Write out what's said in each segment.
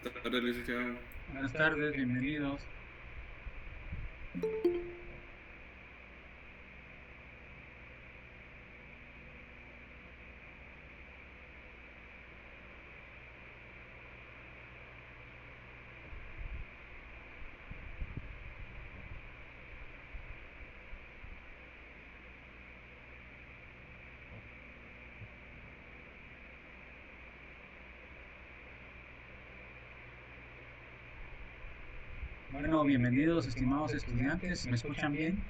Buenas tardes, licenciado. Buenas tardes, bienvenidos. Bueno, bienvenidos, estimados estudiantes. ¿Me escuchan bien?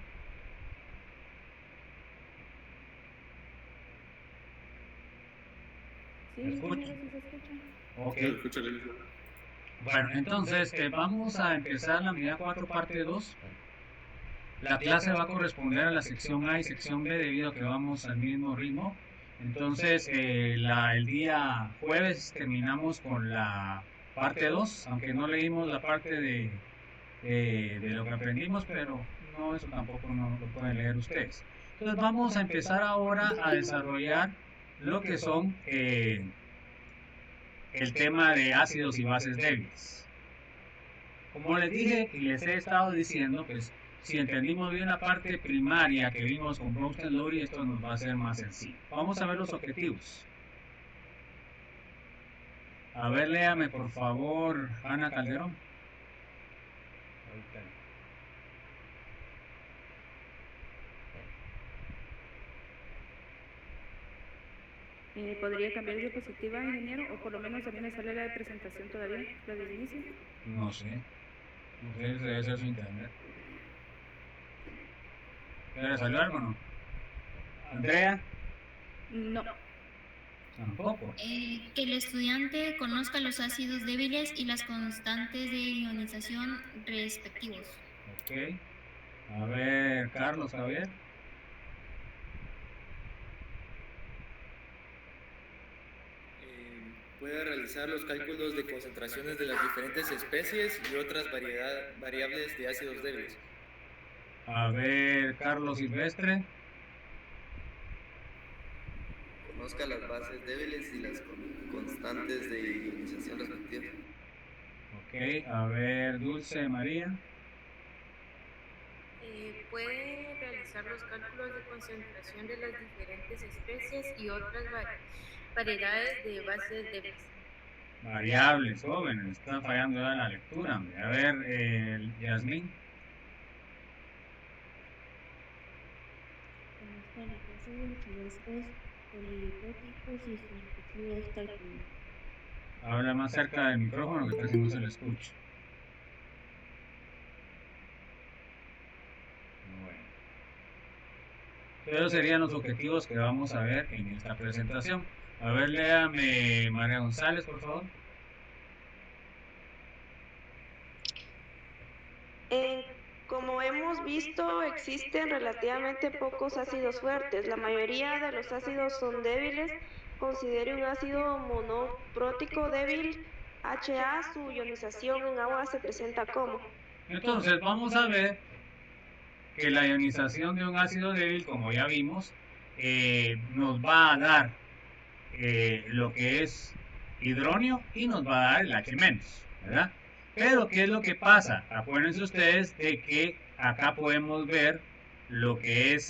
Sí, ¿Me escuchan? sí se escucha. Ok. Se escucha, licenciado. Bueno, entonces vamos a empezar la unidad 4, parte 2. La clase va a corresponder a la sección A y sección B debido a que vamos al mismo ritmo. Entonces, el día jueves terminamos con la parte 2, aunque no leímos la parte de lo que aprendimos, pero no, eso tampoco no lo pueden leer ustedes. Entonces, vamos a empezar ahora a desarrollar lo que son el tema de ácidos y bases débiles. Como les dije y les he estado diciendo, pues si entendimos bien la parte primaria que vimos con Bronsted Lowry, esto nos va a ser más sencillo. Vamos a ver los objetivos. A ver, léame por favor, Ana Calderón. ¿Podría cambiar de diapositiva, ingeniero? O por lo menos a mí me sale la de presentación todavía, la de inicio. No sé. Ustedes debe ser su internet. ¿Le salió algo o no? Andrea, No. tampoco. Que el estudiante conozca los ácidos débiles y las constantes de ionización respectivos. Ok. A ver, Carlos, Javier. Puede realizar los cálculos de concentraciones de las diferentes especies y otras variables de ácidos débiles. A ver, Carlos Silvestre. Conozca las bases débiles y las constantes de ionización respectivas. Ok, a ver, Dulce María. Puede realizar los cálculos de concentración de las diferentes especies y otras variedades de bases débiles. Variables, jóvenes, están fallando ya la lectura, hombre. A ver, Yasmín. Conozca los ácidos y bases politóxicos y sus respectivos cálculos. Habla más cerca del micrófono que casi no se le escucha. Bueno. Esos serían los objetivos que vamos a ver en esta presentación. A ver, léame María González, por favor. Como hemos visto, existen relativamente pocos ácidos fuertes. La mayoría de los ácidos son débiles considere un ácido monoprótico débil, HA, su ionización en agua se presenta como. Entonces vamos a ver que la ionización de un ácido débil, como ya vimos, nos va a dar lo que es hidronio y nos va a dar el H-, ¿verdad? Pero ¿qué es lo que pasa? Acuérdense ustedes de que acá podemos ver lo que es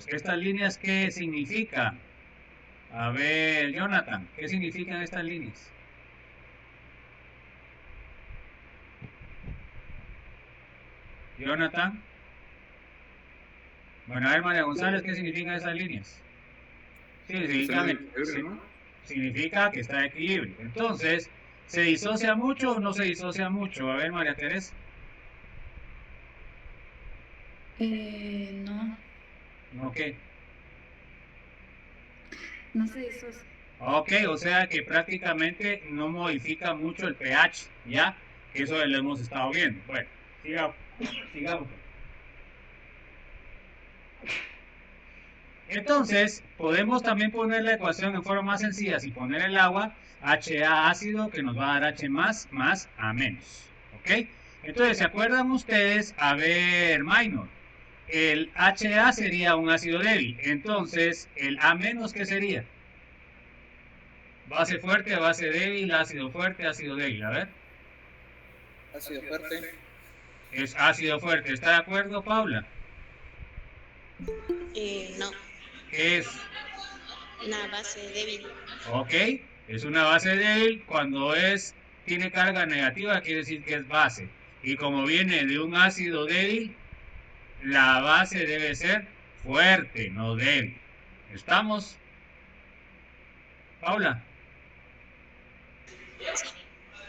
estas líneas. ¿Qué significa? A ver, Jonathan, ¿qué significan estas líneas? Jonathan. Bueno, a ver, María González, ¿qué significan esas líneas? Sí, significa que está de equilibrio. Entonces, ¿se disocia mucho o no se disocia mucho? A ver, María Teresa. No. ¿No qué? No se disocia. Ok, o sea que prácticamente no modifica mucho el pH, ¿ya? Eso lo hemos estado viendo. Bueno, sigamos. Entonces, podemos también poner la ecuación en forma más sencilla. Si poner el agua, HA ácido, que nos va a dar H más A menos. ¿Ok? Entonces, ¿se acuerdan ustedes? A ver, minor. El HA sería un ácido débil. Entonces, el A menos, ¿qué sería? Base fuerte, base débil, ácido fuerte, ácido débil. A ver. Ácido fuerte. Es ácido fuerte. ¿Está de acuerdo, Paula? No. ¿Qué es? Una base débil. Ok, es una base débil. Cuando tiene carga negativa, quiere decir que es base. Y como viene de un ácido débil, la base debe ser fuerte, no débil. ¿Estamos? Paula.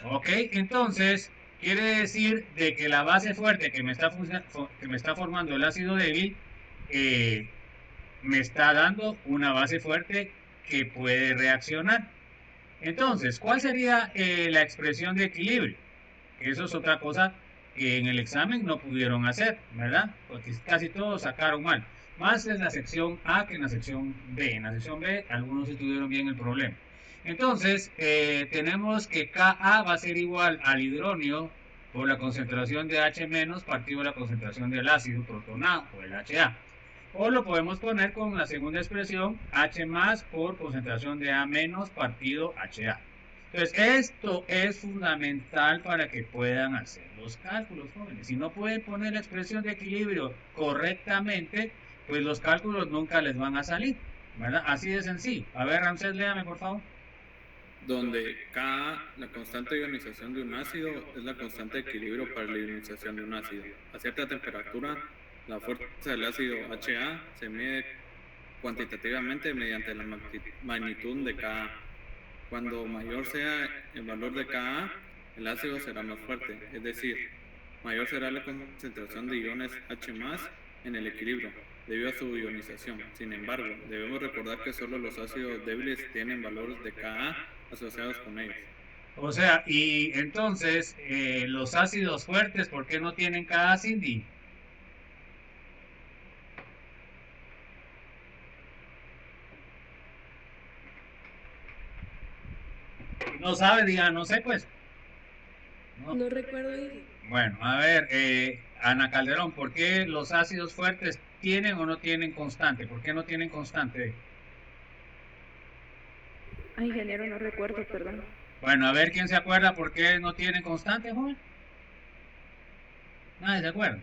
Ok, entonces quiere decir de que la base fuerte que me está formando el ácido débil me está dando una base fuerte que puede reaccionar. Entonces, ¿cuál sería la expresión de equilibrio? Eso es otra cosa que en el examen no pudieron hacer, ¿verdad? Porque casi todos sacaron mal. Más en la sección A que en la sección B. En la sección B algunos estudiaron bien el problema. Entonces, tenemos que Ka va a ser igual al hidronio por la concentración de H- partido de la concentración del ácido protonado, o el HA. O lo podemos poner con la segunda expresión, H más por concentración de A menos partido HA. Entonces, esto es fundamental para que puedan hacer los cálculos, jóvenes. Si no pueden poner la expresión de equilibrio correctamente, pues los cálculos nunca les van a salir, ¿verdad? Así de sencillo. A ver, Ramsés, léame, por favor. Donde Ka, la constante de ionización de un ácido, es la constante de equilibrio para la ionización de un ácido. A cierta temperatura, la fuerza del ácido HA se mide cuantitativamente mediante la magnitud de Ka. Cuando mayor sea el valor de Ka, el ácido será más fuerte, es decir, mayor será la concentración de iones H+ en el equilibrio, debido a su ionización. Sin embargo, debemos recordar que solo los ácidos débiles tienen valores de Ka asociados con ellos. O sea, y entonces, los ácidos fuertes, ¿por qué no tienen Ka, Cindy? No sabe, diga, no sé, pues. No recuerdo. Bueno, a ver, Ana Calderón, ¿por qué los ácidos fuertes tienen o no tienen constante? ¿Por qué no tienen constante? Ay, ingeniero, no recuerdo, perdón. Bueno, a ver, ¿quién se acuerda por qué no tienen constante, joven? Nadie se acuerda.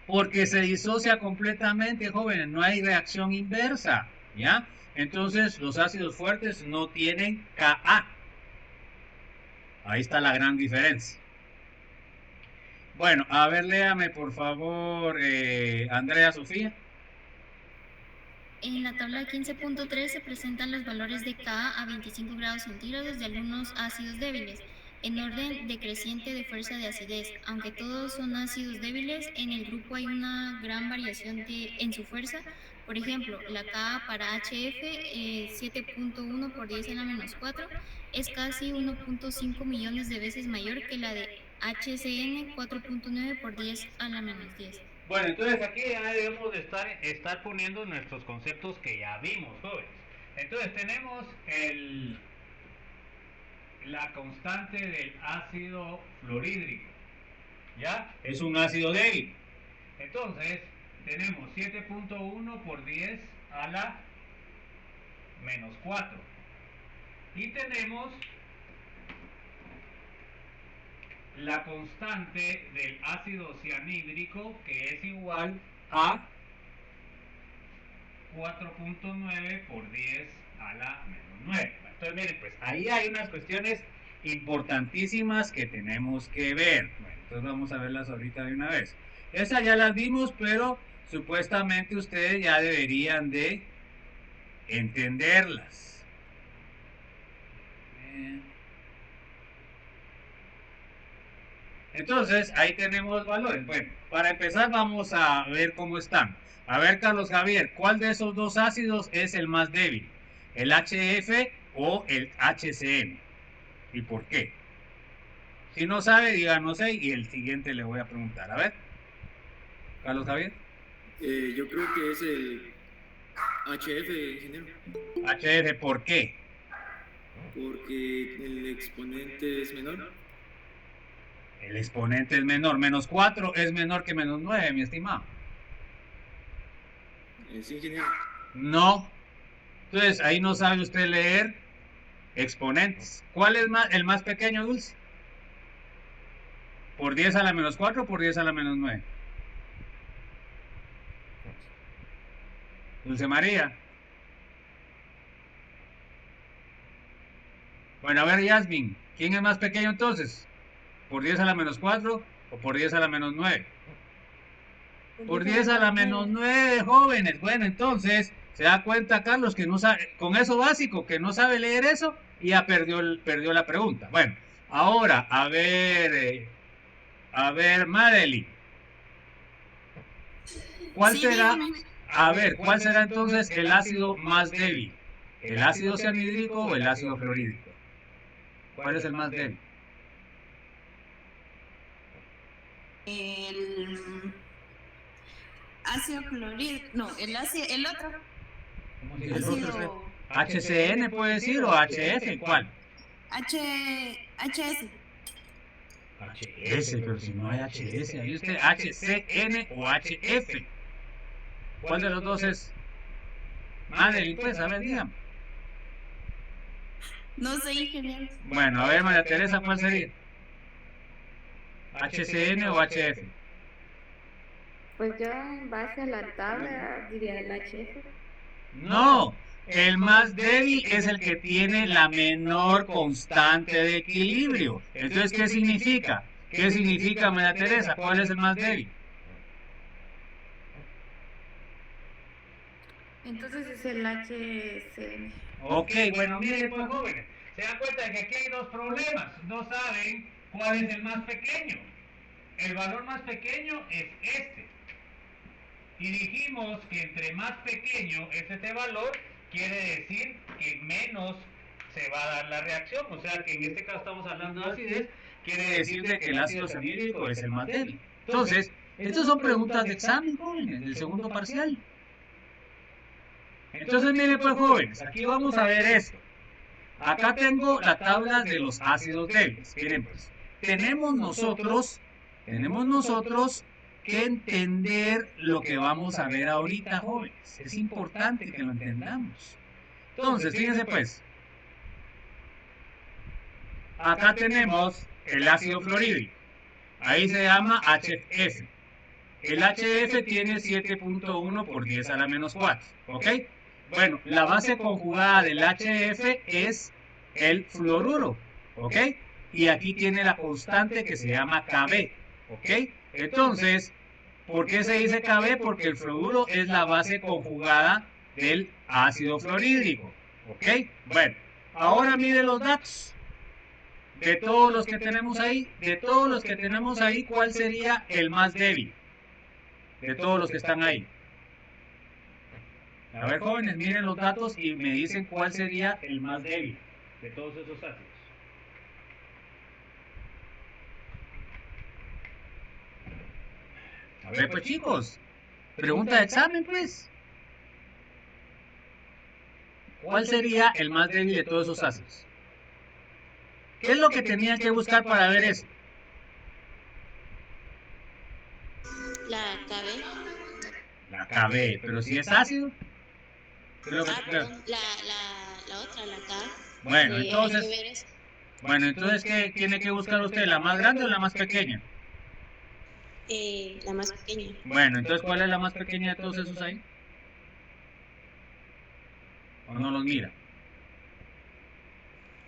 Porque se disocia completamente, jóvenes, no hay reacción inversa, ¿ya? Entonces, los ácidos fuertes no tienen Ka. Ahí está la gran diferencia. Bueno, a ver, léame por favor, Andrea Sofía. En la tabla 15.3 se presentan los valores de Ka a 25 grados centígrados de algunos ácidos débiles, en orden decreciente de fuerza de acidez. Aunque todos son ácidos débiles, en el grupo hay una gran variación en su fuerza, Por ejemplo, la Ka para HF 7.1 por 10 a la menos 4 es casi 1.5 millones de veces mayor que la de HCN 4.9 por 10 a la menos 10. Bueno, entonces aquí ya debemos de estar poniendo nuestros conceptos que ya vimos, jóvenes. Entonces tenemos la constante del ácido fluorhídrico, ¿ya? Es un ácido débil. Entonces tenemos 7.1 por 10 a la menos 4. Y tenemos la constante del ácido cianhídrico, que es igual a 4.9 por 10 a la menos 9. Entonces miren, pues ahí hay unas cuestiones importantísimas que tenemos que ver. Bueno, entonces vamos a verlas ahorita de una vez. Esas ya las vimos, pero supuestamente ustedes ya deberían de entenderlas. Entonces, ahí tenemos valores. Bueno, para empezar vamos a ver cómo están. A ver, Carlos Javier, ¿cuál de esos dos ácidos es el más débil? ¿El HF o el HCN? ¿Y por qué? Si no sabe, díganos ahí y el siguiente le voy a preguntar. A ver, Carlos Javier. Yo creo que es el HF, ingeniero. HF, ¿por qué? Porque el exponente es menor. El exponente es menor. Menos 4 es menor que menos 9, mi estimado. Sí, ingeniero. No. Entonces, ahí no sabe usted leer exponentes. ¿Cuál es el más pequeño, Dulce? ¿Por 10 a la menos 4 o por 10 a la menos 9? Dulce María. Bueno, a ver, Yasmin, ¿quién es más pequeño entonces? ¿Por 10 a la menos 4 o por 10 a la menos 9? Por 10 a la menos 9, jóvenes. Bueno, entonces, se da cuenta, Carlos, que no sabe, con eso básico, que no sabe leer eso, y ya perdió la pregunta. Bueno, ahora, a ver, Madeline. ¿Cuál será? A ver, ¿cuál será entonces el ácido más débil? ¿El ácido cianhídrico o el ácido fluorhídrico? ¿Cuál es el más débil? El ácido clorhídrico, no, el otro. ¿Cómo se dice el otro? HCN puede decir o HF, ¿cuál? HS. HS, pero si no hay HS, ahí usted HCN o HF. ¿Cuál de los dos es? Madeline, pues, a ver, dígame. No sé, ingeniero. Bueno, a ver, María Teresa, ¿cuál sería? ¿HCN o HF? Pues yo en base a la tabla diría el HF. No, el más débil es el que tiene la menor constante de equilibrio. Entonces, ¿qué significa? ¿Qué significa, María Teresa? ¿Cuál es el más débil? Entonces es el HCN. Ok, bueno, miren pues, jóvenes, se dan cuenta de que aquí hay dos problemas. No saben cuál es el más pequeño. El valor más pequeño es este. Y dijimos que entre más pequeño es este valor, quiere decir que menos se va a dar la reacción. O sea que en este caso estamos hablando de acidez, quiere decir de que el ácido cianhídrico es el más débil. Entonces, estas son preguntas de examen, jóvenes, del segundo parcial. Entonces, miren pues, jóvenes, aquí vamos a ver esto. Acá tengo la tabla de los ácidos débiles. Miren pues, tenemos nosotros que entender lo que vamos a ver ahorita, jóvenes. Es importante que lo entendamos. Entonces, fíjense pues. Acá tenemos el ácido fluorhídrico. Ahí se llama HF. El HF tiene 7.1 por 10 a la menos 4. ¿Ok? Bueno, la base conjugada del HF es el fluoruro. ¿Ok? Y aquí tiene la constante que se llama Kb. ¿Ok? Entonces, ¿por qué se dice Kb? Porque el fluoruro es la base conjugada del ácido fluorhídrico. ¿Ok? Bueno, ahora mire los datos. De todos los que tenemos ahí, ¿cuál sería el más débil? De todos los que están ahí. A ver, jóvenes, miren los datos y me dicen cuál sería el más débil de todos esos ácidos. A ver, pues chicos, pregunta de examen, pues. ¿Cuál sería el más débil de todos esos ácidos? ¿Qué es lo que tenía que buscar para ver eso? La KB. La KB, pero si es ácido. Perdón, la otra, la K. Bueno, entonces, ¿qué tiene que buscar usted? ¿La más grande o la más pequeña? La más pequeña. Bueno, entonces, ¿cuál es la más pequeña de todos esos ahí? ¿O no los mira?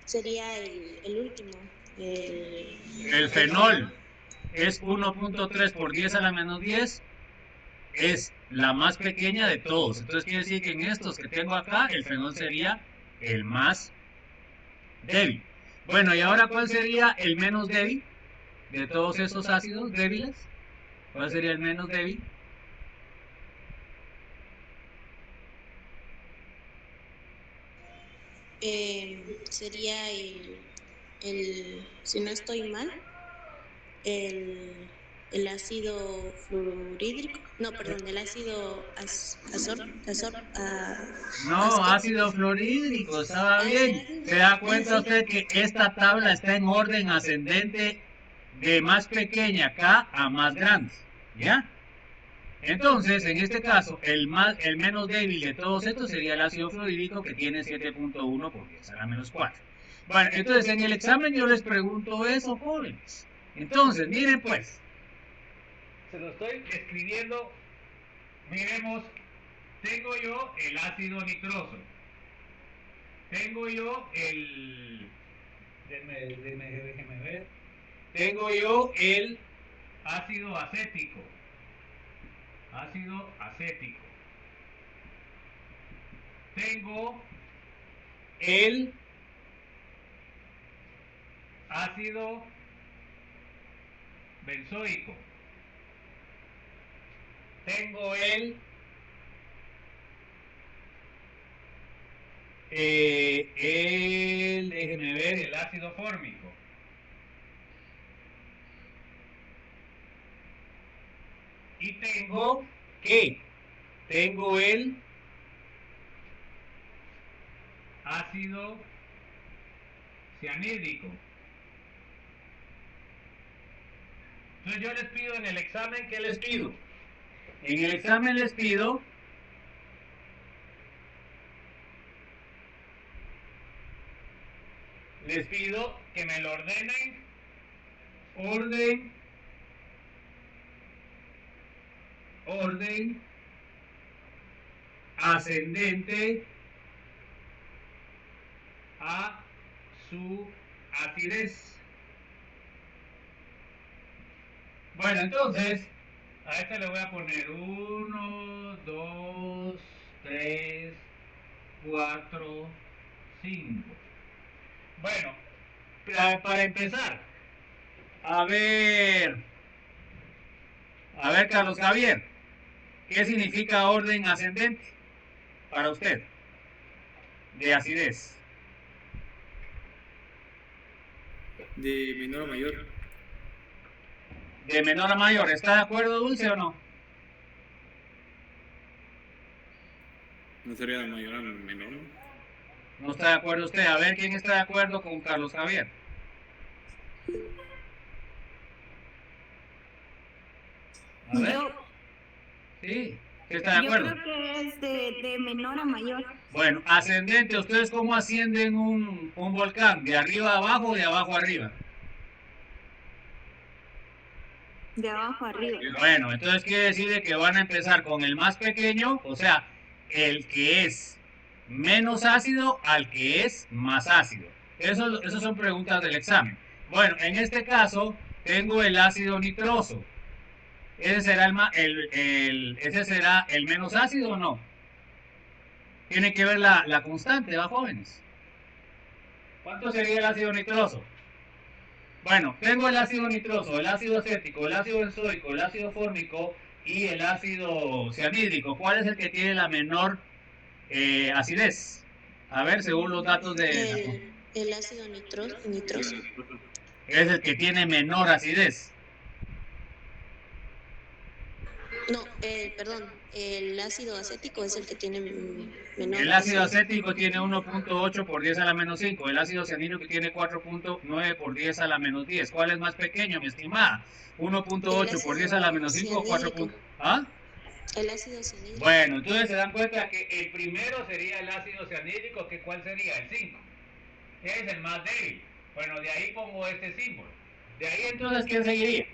Sería el último. El fenol es 1.3 por 10 a la menos 10. Es la más pequeña de todos. Entonces quiere decir que en estos que tengo acá, el fenol sería el más débil. Bueno, y ahora, ¿cuál sería el menos débil de todos esos ácidos débiles? ¿Cuál sería el menos débil? Sería si no estoy mal, el ácido fluorhídrico, no, perdón, el ácido no, ácido fluorhídrico, estaba bien. ¿Se da cuenta usted que esta tabla está en orden ascendente de más pequeña acá a más grande? ¿Ya? Entonces, en este caso, el menos débil de todos estos sería el ácido fluorhídrico, que tiene 7.1 por 10 a la menos 4. Bueno, entonces en el examen yo les pregunto eso, jóvenes. Entonces, miren pues. Se lo estoy escribiendo. Miremos, tengo yo el ácido nitroso. Tengo yo el... Déjeme ver. Tengo yo el ácido acético. Ácido acético. Tengo el ácido benzoico. Tengo déjenme ver, el ácido fórmico. Y tengo el ácido cianhídrico. Entonces yo les pido en el examen, ¿qué les pido? En el examen les pido que me lo ordenen, orden ascendente a su acidez. Bueno, entonces a este le voy a poner 1, 2, 3, 4, 5. Bueno, para empezar, a ver, Carlos Javier, ¿qué significa orden ascendente para usted de acidez? De menor a mayor. De menor a mayor, ¿está de acuerdo, Dulce, o no? ¿No sería de mayor a menor? ¿No está de acuerdo usted? A ver, ¿quién está de acuerdo con Carlos Javier? A ver. Sí, ¿qué está de acuerdo? Yo creo que es de menor a mayor. Bueno, ascendente, ¿ustedes cómo ascienden un volcán? ¿De arriba a abajo o de abajo a arriba? De abajo a arriba. Bueno, entonces quiere decir que van a empezar con el más pequeño, o sea, el que es menos ácido al que es más ácido. Esas son preguntas del examen. Bueno, en este caso tengo el ácido nitroso. ¿Ese será el menos ácido o no? Tiene que ver la constante, ¿va, jóvenes? ¿Cuánto sería el ácido nitroso? Bueno, tengo el ácido nitroso, el ácido acético, el ácido benzoico, el ácido fórmico y el ácido cianhídrico. ¿Cuál es el que tiene la menor acidez. A ver, según los datos de... El ácido nitroso. Es el que tiene menor acidez. No, perdón, el ácido acético es el que tiene menor. El ácido acético tiene 1.8 por 10 a la menos 5. El ácido cianhídrico tiene 4.9 por 10 a la menos 10. ¿Cuál es más pequeño, mi estimada? 1.8 por 10 a la menos 5 o 4. ¿Ah? El ácido cianhídrico. Bueno, entonces se dan cuenta que el primero sería el ácido cianhídrico, que ¿cuál sería? El 5. Es el más débil. Bueno, de ahí pongo este símbolo. De ahí entonces, ¿quién seguiría?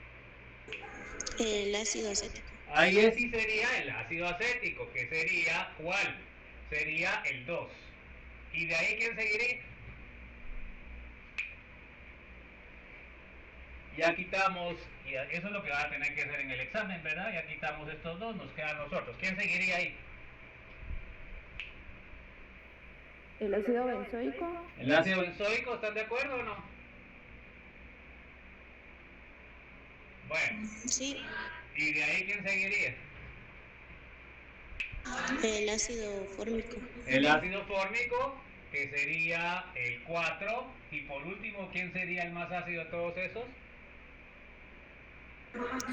El ácido acético. Ahí sí sería el ácido acético, que sería, ¿cuál? Sería el 2. ¿Y de ahí quién seguiría? Ya quitamos, y eso es lo que va a tener que hacer en el examen, ¿verdad? Ya quitamos estos dos, nos quedan nosotros. ¿Quién seguiría ahí? ¿El ácido benzoico? ¿El ácido benzoico? ¿Están de acuerdo o no? Bueno. Sí. ¿Y de ahí quién seguiría? El ácido fórmico. El ácido fórmico, que sería el 4. Y por último, ¿quién sería el más ácido de todos esos?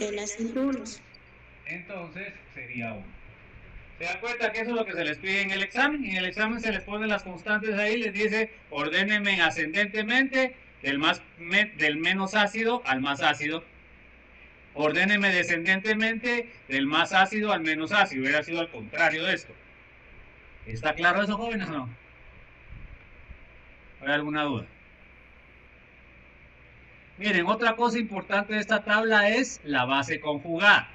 El ácido nitroso. Entonces sería 1. ¿Se dan cuenta que eso es lo que se les pide en el examen? En el examen se les ponen las constantes ahí, les dice, ordénenme ascendentemente del menos ácido al más ácido. Ordénenme descendentemente del más ácido al menos ácido. Hubiera sido al contrario de esto. ¿Está claro eso, jóvenes, o no? ¿Hay alguna duda? Miren, otra cosa importante de esta tabla es la base conjugada.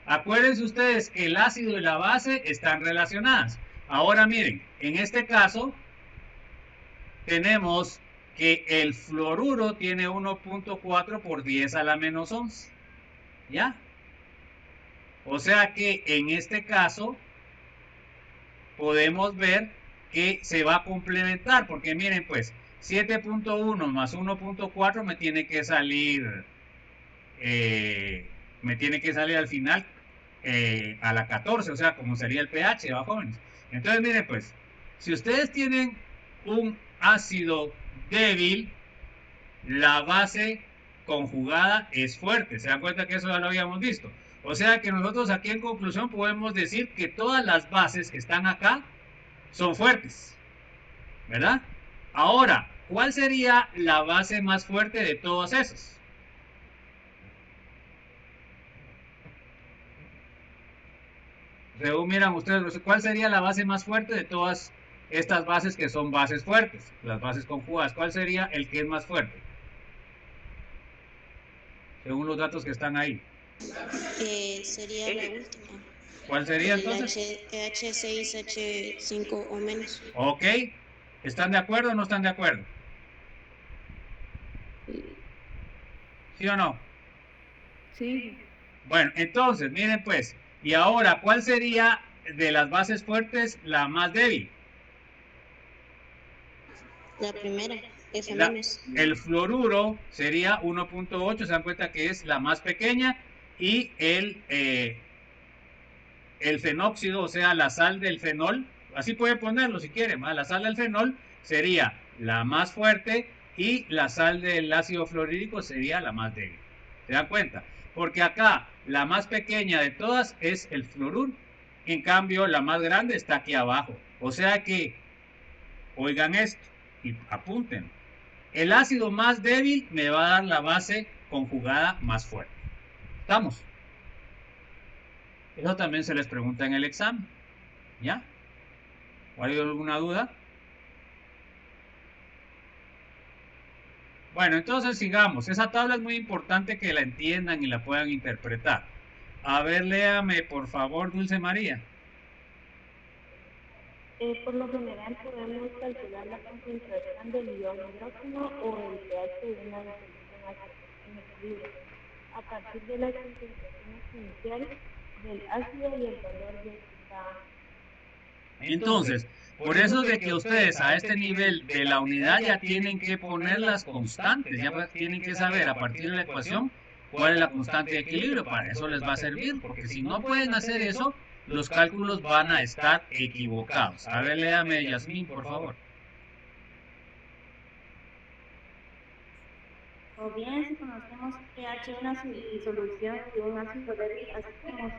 Acuérdense ustedes que el ácido y la base están relacionadas. Ahora miren, en este caso tenemos que el fluoruro tiene 1.4 por 10 a la menos 11. ¿Ya? O sea que en este caso podemos ver que se va a complementar, porque miren pues 7.1 más 1.4 me tiene que salir al final a la 14, o sea como sería el pH, ¿va, jóvenes? Entonces miren pues, si ustedes tienen un ácido débil, la base conjugada es fuerte. Se dan cuenta que eso ya lo habíamos visto. O sea que nosotros aquí en conclusión podemos decir que todas las bases que están acá son fuertes, ¿verdad? Ahora, ¿cuál sería la base más fuerte de todos esos? Según miran ustedes, ¿cuál sería la base más fuerte de todas estas bases que son bases fuertes? Las bases conjugadas. ¿Cuál sería el que es más fuerte? Según los datos que están ahí. Sería la última. ¿Cuál sería entonces? H6, H5 o menos. Ok. ¿Están de acuerdo o no están de acuerdo? ¿Sí o no? Sí. Bueno, entonces, miren pues. Y ahora, ¿cuál sería de las bases fuertes la más débil? La primera. El fluoruro sería 1.8, se dan cuenta que es la más pequeña, y el fenóxido, o sea, la sal del fenol, así puede ponerlo si quiere, la sal del fenol sería la más fuerte y la sal del ácido fluorhídrico sería la más débil. ¿Se dan cuenta? Porque acá la más pequeña de todas es el fluoruro, en cambio la más grande está aquí abajo. O sea que, oigan esto y apunten. El ácido más débil me va a dar la base conjugada más fuerte. ¿Estamos? Eso también se les pregunta en el examen. ¿Ya? ¿O hay alguna duda? Bueno, entonces sigamos. Esa tabla es muy importante que la entiendan y la puedan interpretar. A ver, léame por favor, Dulce María. Por lo general podemos calcular la concentración del ion hidrógeno o el pH de una solución en equilibrio a partir de las concentraciones iniciales del ácido y el valor de cada. Entonces, por eso es de que ustedes a este nivel de la unidad ya tienen que poner las constantes, ya tienen que saber a partir de la ecuación cuál es la constante de equilibrio. Para eso les va a servir, porque si no pueden hacer eso, los cálculos van a estar equivocados. A ver, léame, Yasmín, por favor. O bien, si conocemos pH de una disolución de un ácido débil, así como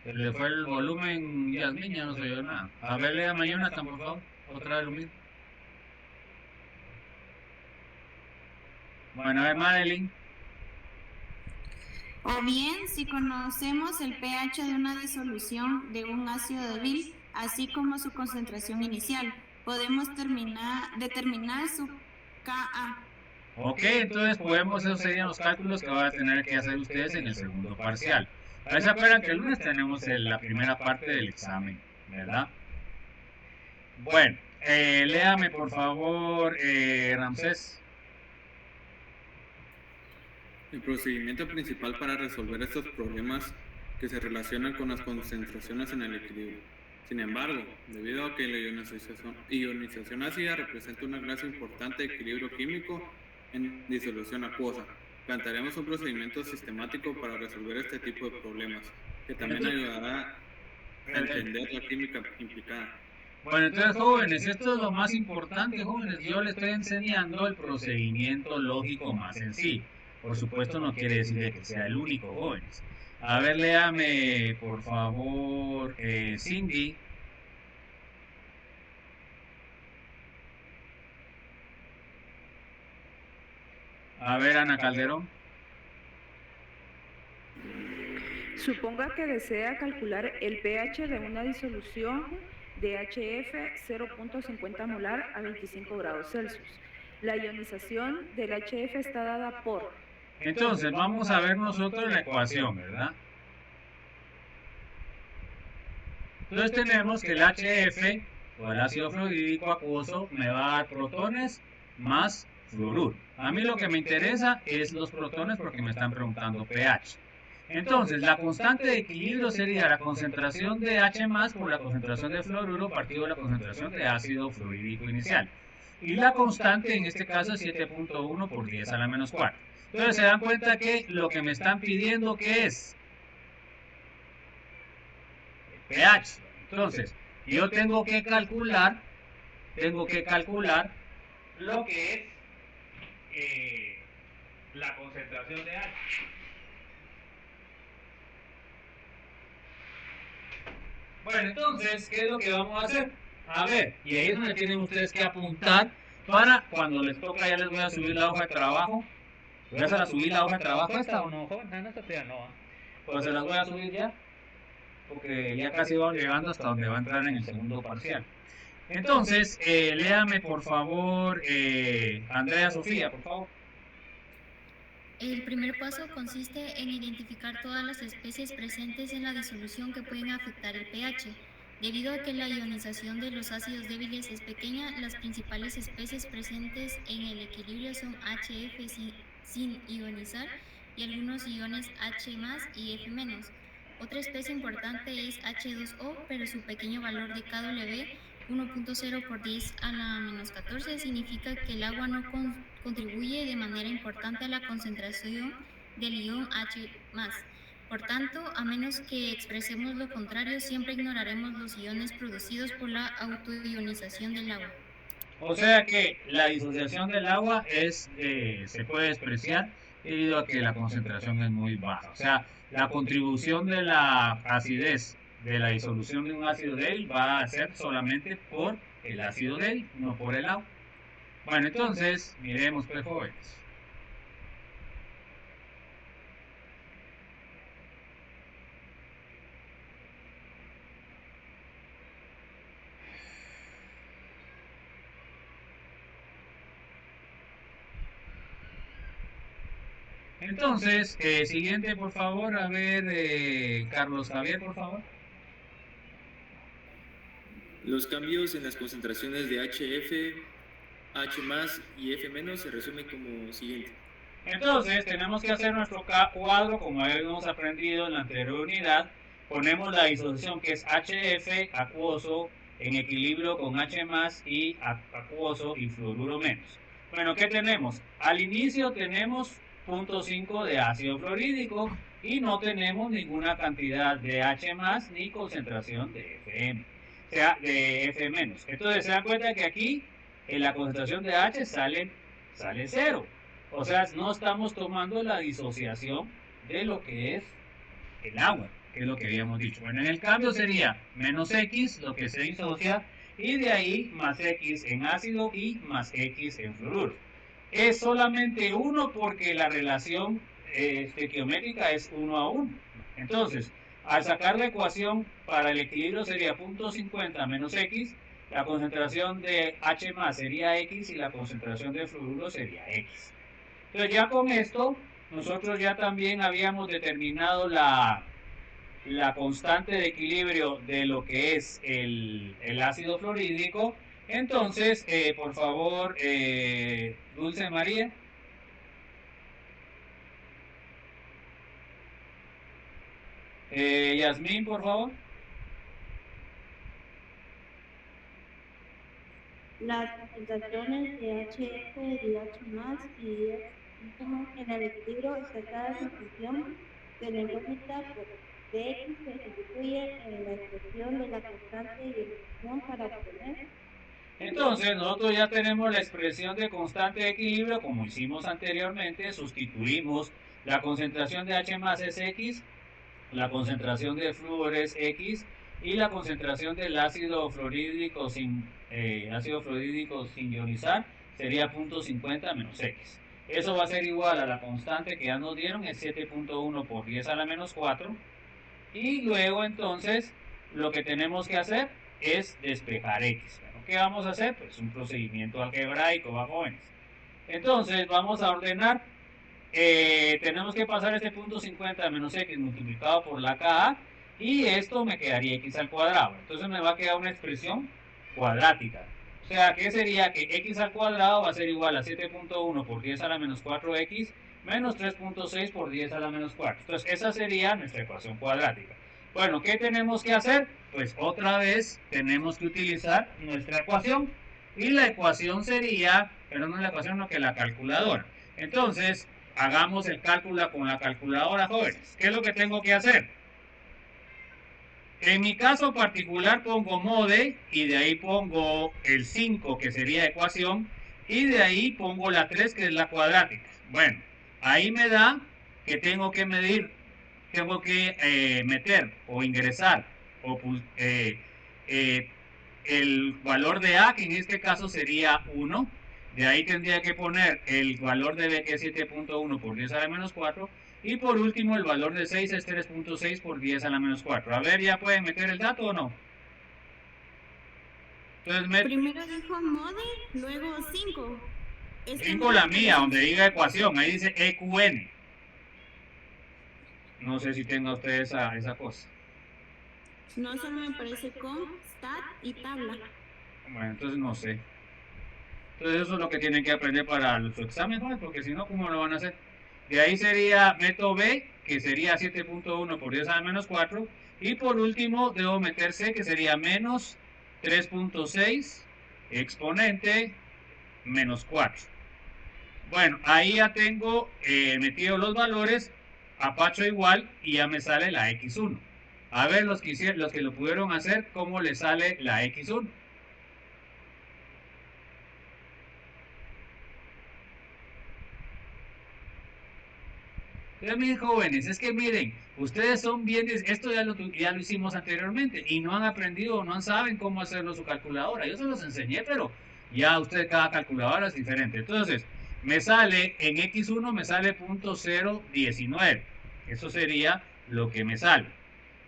Se le fue el volumen, Yasmín, ya no se oyó nada. A ver, léame, Jonathan, por favor. Otra vez lo mismo. Bueno, a ver, Madeline. O bien, si conocemos el pH de una disolución de un ácido débil, así como su concentración inicial, podemos determinar su Ka. Ok, entonces esos serían los cálculos que van a tener que hacer ustedes en el segundo parcial. A ver, se acuerdan que el lunes tenemos la primera parte del examen, ¿verdad? Bueno, léame por favor, Ramsés. El procedimiento principal para resolver estos problemas que se relacionan con las concentraciones en el equilibrio. Sin embargo, debido a que la ionización ácida representa una clase importante de equilibrio químico en disolución acuosa, plantearemos un procedimiento sistemático para resolver este tipo de problemas, que también ayudará a entender la química implicada. Bueno, entonces, jóvenes, esto es lo más importante, jóvenes. Yo les estoy enseñando el procedimiento lógico más sencillo. Por supuesto, no quiere decir que sea el único, jóvenes. A ver, léame, por favor, Cindy. A ver, Ana Calderón. Suponga que desea calcular el pH de una disolución de HF 0.50 molar a 25 grados Celsius. La ionización del HF está dada por... Entonces, vamos a ver nosotros la ecuación, ¿verdad? Entonces tenemos que el HF, o el ácido fluorídrico acuoso, me va a dar protones más fluoruro. A mí lo que me interesa es los protones porque me están preguntando pH. Entonces, la constante de equilibrio sería la concentración de H más por la concentración de fluoruro partido de la concentración de ácido fluorídrico inicial. Y la constante en este caso es 7.1 por 10 a la menos 4. Entonces se dan cuenta que lo que me están pidiendo que es el pH. Entonces, yo tengo que calcular lo que es la concentración de H. Bueno, entonces, ¿qué es lo que vamos a hacer? A ver, y ahí es donde tienen ustedes que apuntar para cuando les toca, ya les voy a subir la hoja de trabajo. ¿Voy a subir la hoja de trabajo esta o no? No, esta todavía no. Pues se las voy a subir ya, porque ya casi van llegando hasta donde va a entrar en el segundo parcial. Entonces, léame por favor, Andrea Sofía, por favor. El primer paso consiste en identificar todas las especies presentes en la disolución que pueden afectar el pH. Debido a que la ionización de los ácidos débiles es pequeña, las principales especies presentes en el equilibrio son HF sin ionizar y algunos iones H+ y F-. Otra especie importante es H2O, pero su pequeño valor de KW, 1.0 por 10 a la menos 14, significa que el agua no contribuye de manera importante a la concentración del ion H+. Por tanto, a menos que expresemos lo contrario, siempre ignoraremos los iones producidos por la autoionización del agua. O sea que la disociación del agua se puede despreciar debido a que la concentración es muy baja. O sea, la contribución de la acidez de la disolución de un ácido débil va a ser solamente por el ácido débil, no por el agua. Bueno, entonces, miremos pues, jóvenes. Entonces, siguiente, por favor, a ver, Carlos Javier, por favor. Los cambios en las concentraciones de HF, H+ y F- se resumen como siguiente. Entonces, tenemos que hacer nuestro cuadro, como habíamos aprendido en la anterior unidad. Ponemos la disolución que es HF, acuoso, en equilibrio con H+ y acuoso y fluoruro menos. Bueno, ¿qué tenemos? Al inicio tenemos 0.5 de ácido fluorídrico y no tenemos ninguna cantidad de H más ni concentración de FM, o sea, de F menos. Entonces se dan cuenta que aquí en la concentración de H sale 0. O sea, no estamos tomando la disociación de lo que es el agua, que es lo que habíamos dicho. Bueno, en el cambio sería menos X, lo que se disocia, y de ahí más X en ácido y más X en fluoruro. Es solamente 1 porque la relación estequiométrica es 1 a 1. Entonces, al sacar la ecuación para el equilibrio sería 0.50 menos X, la concentración de H más sería X y la concentración de fluoruro sería X. Entonces ya con esto, nosotros ya también habíamos determinado la constante de equilibrio de lo que es el ácido fluorídrico. Entonces, por favor, Dulce María. Yasmín, por favor. Las concentraciones de HF y H más y en el equilibrio acerca de la función de la incógnita de X se sustituye en la expresión de la constante y expresión para obtener. Entonces nosotros ya tenemos la expresión de constante de equilibrio como hicimos anteriormente. Sustituimos la concentración de H más es X, la concentración de flúor es X y la concentración del ácido fluorídrico sin ionizar sería 0.50 menos X. Eso va a ser igual a la constante que ya nos dieron, es 7.1 por 10 a la menos 4. Y luego entonces lo que tenemos que hacer es despejar X. Bueno, ¿qué vamos a hacer? Pues un procedimiento algebraico, ¿va, jóvenes? Entonces vamos a ordenar. Tenemos que pasar este 0.50 menos X multiplicado por la KA y esto me quedaría X al cuadrado. Entonces me va a quedar una expresión cuadrática. O sea, ¿qué sería? Que X al cuadrado va a ser igual a 7.1 por 10 a la menos 4X menos 3.6 por 10 a la menos 4. Entonces esa sería nuestra ecuación cuadrática. Bueno, ¿qué tenemos que hacer? Pues otra vez tenemos que utilizar nuestra ecuación. Y la ecuación sería, pero no la ecuación, sino que la calculadora. Entonces, hagamos el cálculo con la calculadora, jóvenes. ¿Qué es lo que tengo que hacer? En mi caso particular pongo mode y de ahí pongo el 5 que sería ecuación y de ahí pongo la 3 que es la cuadrática. Bueno, ahí me da que tengo que medir, tengo que meter o ingresar el valor de A, que en este caso sería 1. De ahí tendría que poner el valor de B, que es 7.1 por 10 a la menos 4. Y por último, el valor de 6 es 3.6 por 10 a la menos 4. A ver, ¿ya pueden meter el dato o no? Entonces, primero dijo mode, luego 5. 5 la mía, donde diga ecuación. Ahí dice EQN. No sé si tenga usted esa cosa. No, solo me parece con, stat y tabla. Bueno, entonces no sé. Entonces eso es lo que tienen que aprender para su examen, ¿no? Porque si no, ¿cómo lo van a hacer? De ahí sería método B, que sería 7.1 por 10 a la menos 4. Y por último, debo meter C, que sería menos 3.6 exponente menos 4. Bueno, ahí ya tengo metido los valores, apacho igual y ya me sale la X1. A ver los que lo pudieron hacer, ¿cómo les sale la X1? Pero miren, jóvenes, es que miren, ustedes son bien, esto ya lo hicimos anteriormente y no han aprendido o no saben cómo hacerlo su calculadora. Yo se los enseñé, pero ya usted cada calculadora es diferente. Entonces, me sale, en X1 me sale 0.019. Eso sería lo que me sale.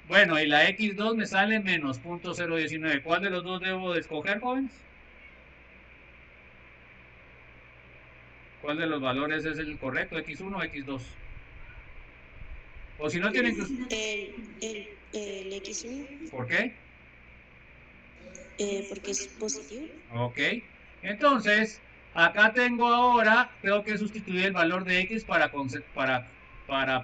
Bueno, y la X2 me sale menos 0.019. ¿Cuál de los dos debo de escoger, jóvenes? ¿Cuál de los valores es el correcto, X1 o X2? O si no tienen que... El X1. ¿Por qué? Porque es positivo. Ok. Entonces, acá tengo que sustituir el valor de X para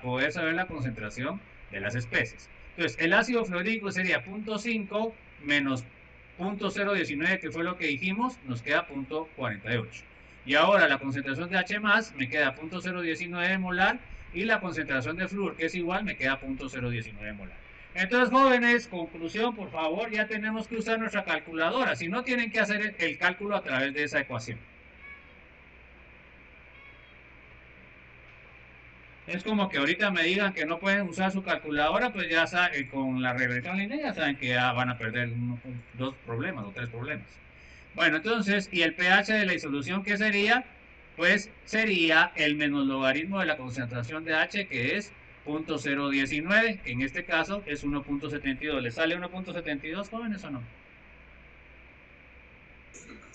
poder saber la concentración de las especies. Entonces, el ácido fluorídrico sería 0.5 menos 0.019, que fue lo que dijimos, nos queda 0.48. Y ahora la concentración de H más me queda 0.019 molar y la concentración de flúor, que es igual, me queda 0.019 molar. Entonces, jóvenes, conclusión, por favor, ya tenemos que usar nuestra calculadora. Si no, tienen que hacer el cálculo a través de esa ecuación. Es como que ahorita me digan que no pueden usar su calculadora, pues ya saben, con la regresión lineal ya saben que ya van a perder 2 problemas o 3 problemas. Bueno, entonces, ¿y el pH de la disolución qué sería? Pues sería el menos logaritmo de la concentración de H, que es 0.019, que en este caso es 1.72. ¿Le sale 1.72, jóvenes, o no?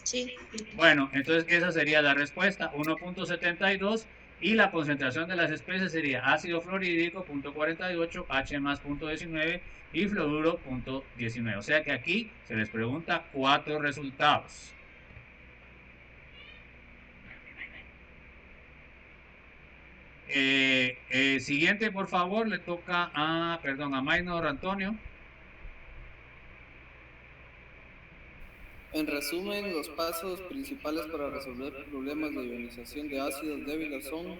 Sí. Bueno, entonces esa sería la respuesta, 1.72, y la concentración de las especies sería ácido fluorhídrico 0.48, H más 0.19 y fluoruro 0.19. O sea que aquí se les pregunta 4 resultados. Siguiente, por favor, le toca a Maynor Antonio. En resumen, los pasos principales para resolver problemas de ionización de ácidos débiles son...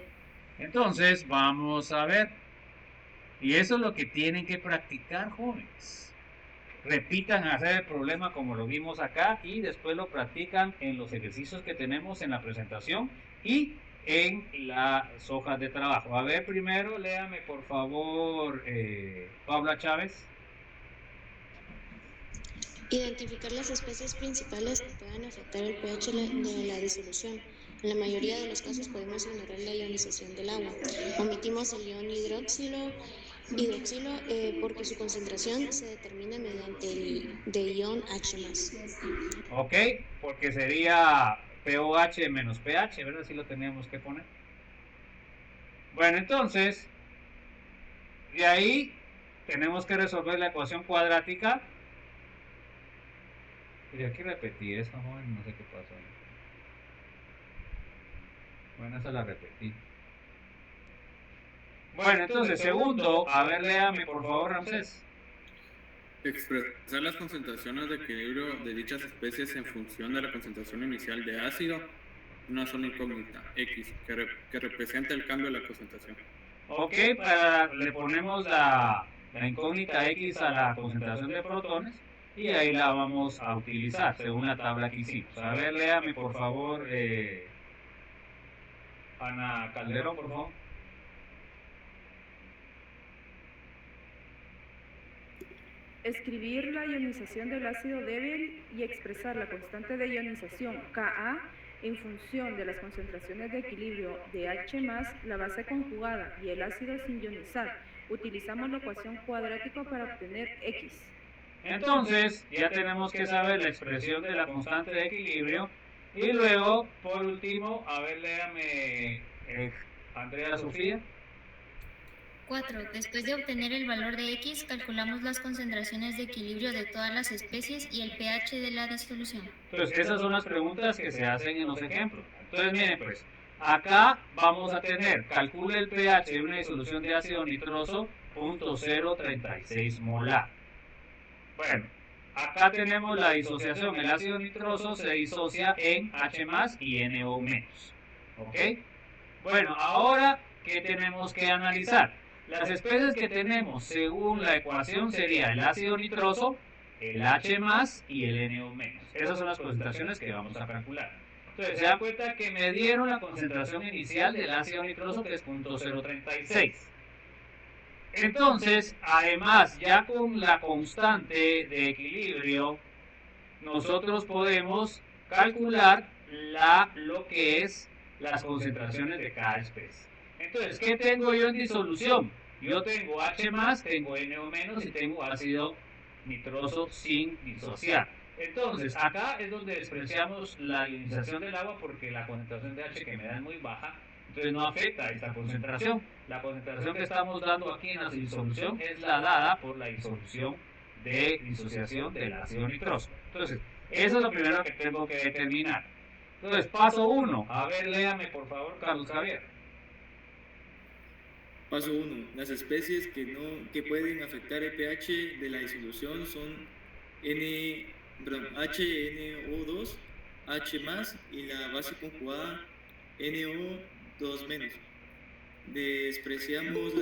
Entonces, vamos a ver. Y eso es lo que tienen que practicar, jóvenes. Repitan hacer el problema como lo vimos acá y después lo practican en los ejercicios que tenemos en la presentación y en las hojas de trabajo. A ver, primero, léame por favor, Paula Chávez. Identificar las especies principales que puedan afectar el pH de la disolución. En la mayoría de los casos podemos ignorar la ionización del agua. Omitimos el ion hidroxilo porque su concentración se determina mediante el de ion H+. Ok, porque sería pOH menos pH, ¿verdad? Así lo teníamos que poner. Bueno, entonces, de ahí tenemos que resolver la ecuación cuadrática. Y aquí repetí esto, joven, no sé qué pasó. Bueno, esa la repetí. Bueno, entonces, segundo, a ver, léame por favor, Ramsés. Expresar las concentraciones de equilibrio de dichas especies en función de la concentración inicial de ácido, una sola incógnita, X, que representa el cambio de la concentración. Ok, le ponemos la incógnita X a la concentración de protones y ahí la vamos a utilizar según la tabla que hicimos. A ver, léame por favor, Ana Calderón, por favor. Escribir la ionización del ácido débil y expresar la constante de ionización Ka en función de las concentraciones de equilibrio de H+, la base conjugada y el ácido sin ionizar. Utilizamos la ecuación cuadrática para obtener X. Entonces, ya tenemos que saber la expresión de la constante de equilibrio. Y luego, por último, a ver, léame, Andrea Sofía. 4. Después de obtener el valor de X, calculamos las concentraciones de equilibrio de todas las especies y el pH de la disolución. Entonces, esas son las preguntas que se hacen en los ejemplos. Entonces, miren, pues, acá vamos a tener, calcule el pH de una disolución de ácido nitroso, 0.036 molar. Bueno, acá tenemos la disociación. El ácido nitroso se disocia en H+ y NO-. ¿Ok? Bueno, ahora, ¿qué tenemos que analizar? Las especies que tenemos según la ecuación sería el ácido nitroso, el H+ y el NO-. Esas son las concentraciones que vamos a calcular. Entonces, se dan cuenta que me dieron la concentración inicial del ácido nitroso, que es 0.036. Entonces, además, ya con la constante de equilibrio, nosotros podemos calcular lo que es las concentraciones de cada especie. Entonces, ¿qué tengo yo en disolución? Yo tengo H+, tengo NO- y tengo ácido nitroso sin disociar. Entonces, acá es donde despreciamos la ionización del agua porque la concentración de H que me da es muy baja, entonces no afecta a esta concentración. La concentración que estamos dando aquí en la disolución es la dada por la disolución de disociación del ácido nitroso. Entonces, eso es lo primero que tengo que determinar. Entonces, paso 1. A ver, léame por favor, Carlos Javier. Paso 1. Las especies que pueden afectar el pH de la disolución son HNO2, H más y la base conjugada NO2 menos. Despreciamos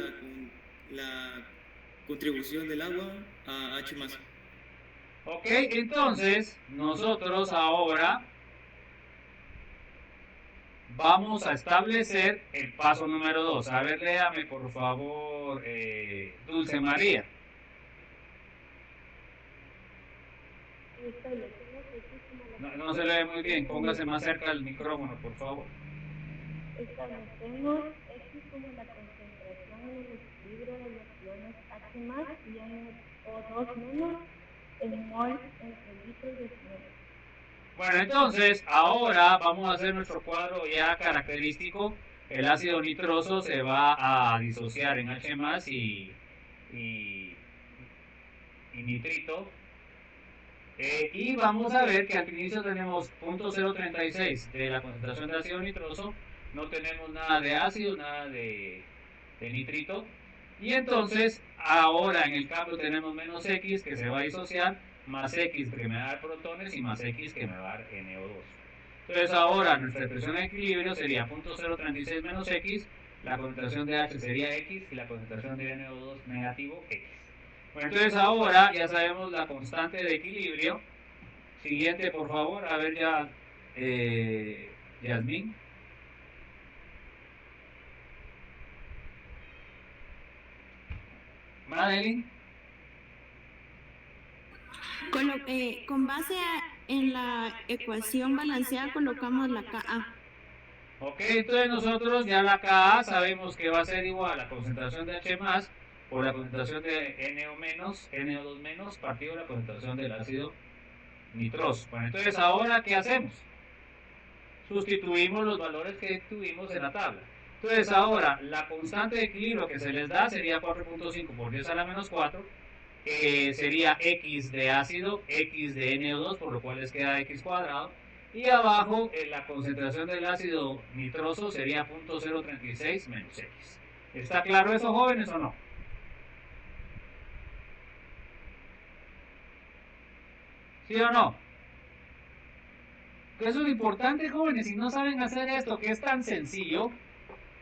la contribución del agua a H más. Ok, entonces nosotros ahora vamos a establecer el paso número 2. A ver, léame por favor, Dulce María. No se lee muy bien, póngase más cerca del micrófono, por favor. Establecemos X como la concentración en el equilibrio de los iones H más y NO2 menos en mol entre litros de fluido. Bueno, entonces ahora vamos a hacer nuestro cuadro ya característico. El ácido nitroso se va a disociar en H más y nitrito. Y vamos a ver que al inicio tenemos 0.036 de la concentración de ácido nitroso, no tenemos nada de ácido, nada de nitrito, y entonces ahora en el cambio tenemos menos X que se va a disociar, más X que me va a dar protones y más X que me va a dar NO2. Entonces ahora nuestra expresión de equilibrio sería 0.036 menos X, la concentración de H sería X y la concentración de NO2 negativo X. Bueno, entonces ahora ya sabemos la constante de equilibrio. Siguiente, por favor, a ver ya, Yasmín. Madeline. Con base en la ecuación balanceada colocamos la Ka. Ok, entonces nosotros ya la Ka sabemos que va a ser igual a la concentración de H más por la concentración de NO2 menos partido de la concentración del ácido nitroso. Bueno, entonces ahora ¿qué hacemos? Sustituimos los valores que tuvimos en la tabla. Entonces ahora la constante de equilibrio que se les da sería 4.5 por 10 a la menos 4, sería X de ácido, X de NO2, por lo cual les queda X cuadrado, y abajo la concentración del ácido nitroso sería 0.036 menos X. ¿Está claro eso, jóvenes, o no? ¿Sí o no? Que eso es importante, jóvenes, si no saben hacer esto, que es tan sencillo,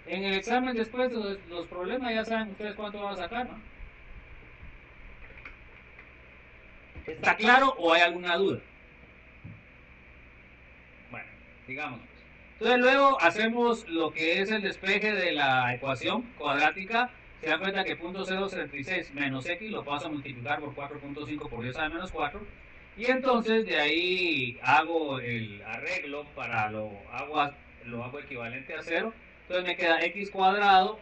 en el examen después los problemas ya saben ustedes cuánto van a sacar, ¿no? ¿Está claro o hay alguna duda? Bueno, digamos. Entonces luego hacemos lo que es el despeje de la ecuación cuadrática. Se dan cuenta que 0.036 menos X lo paso a multiplicar por 4.5 por 10 a la menos 4. Y entonces de ahí hago el arreglo para lo hago equivalente a 0. Entonces me queda X cuadrado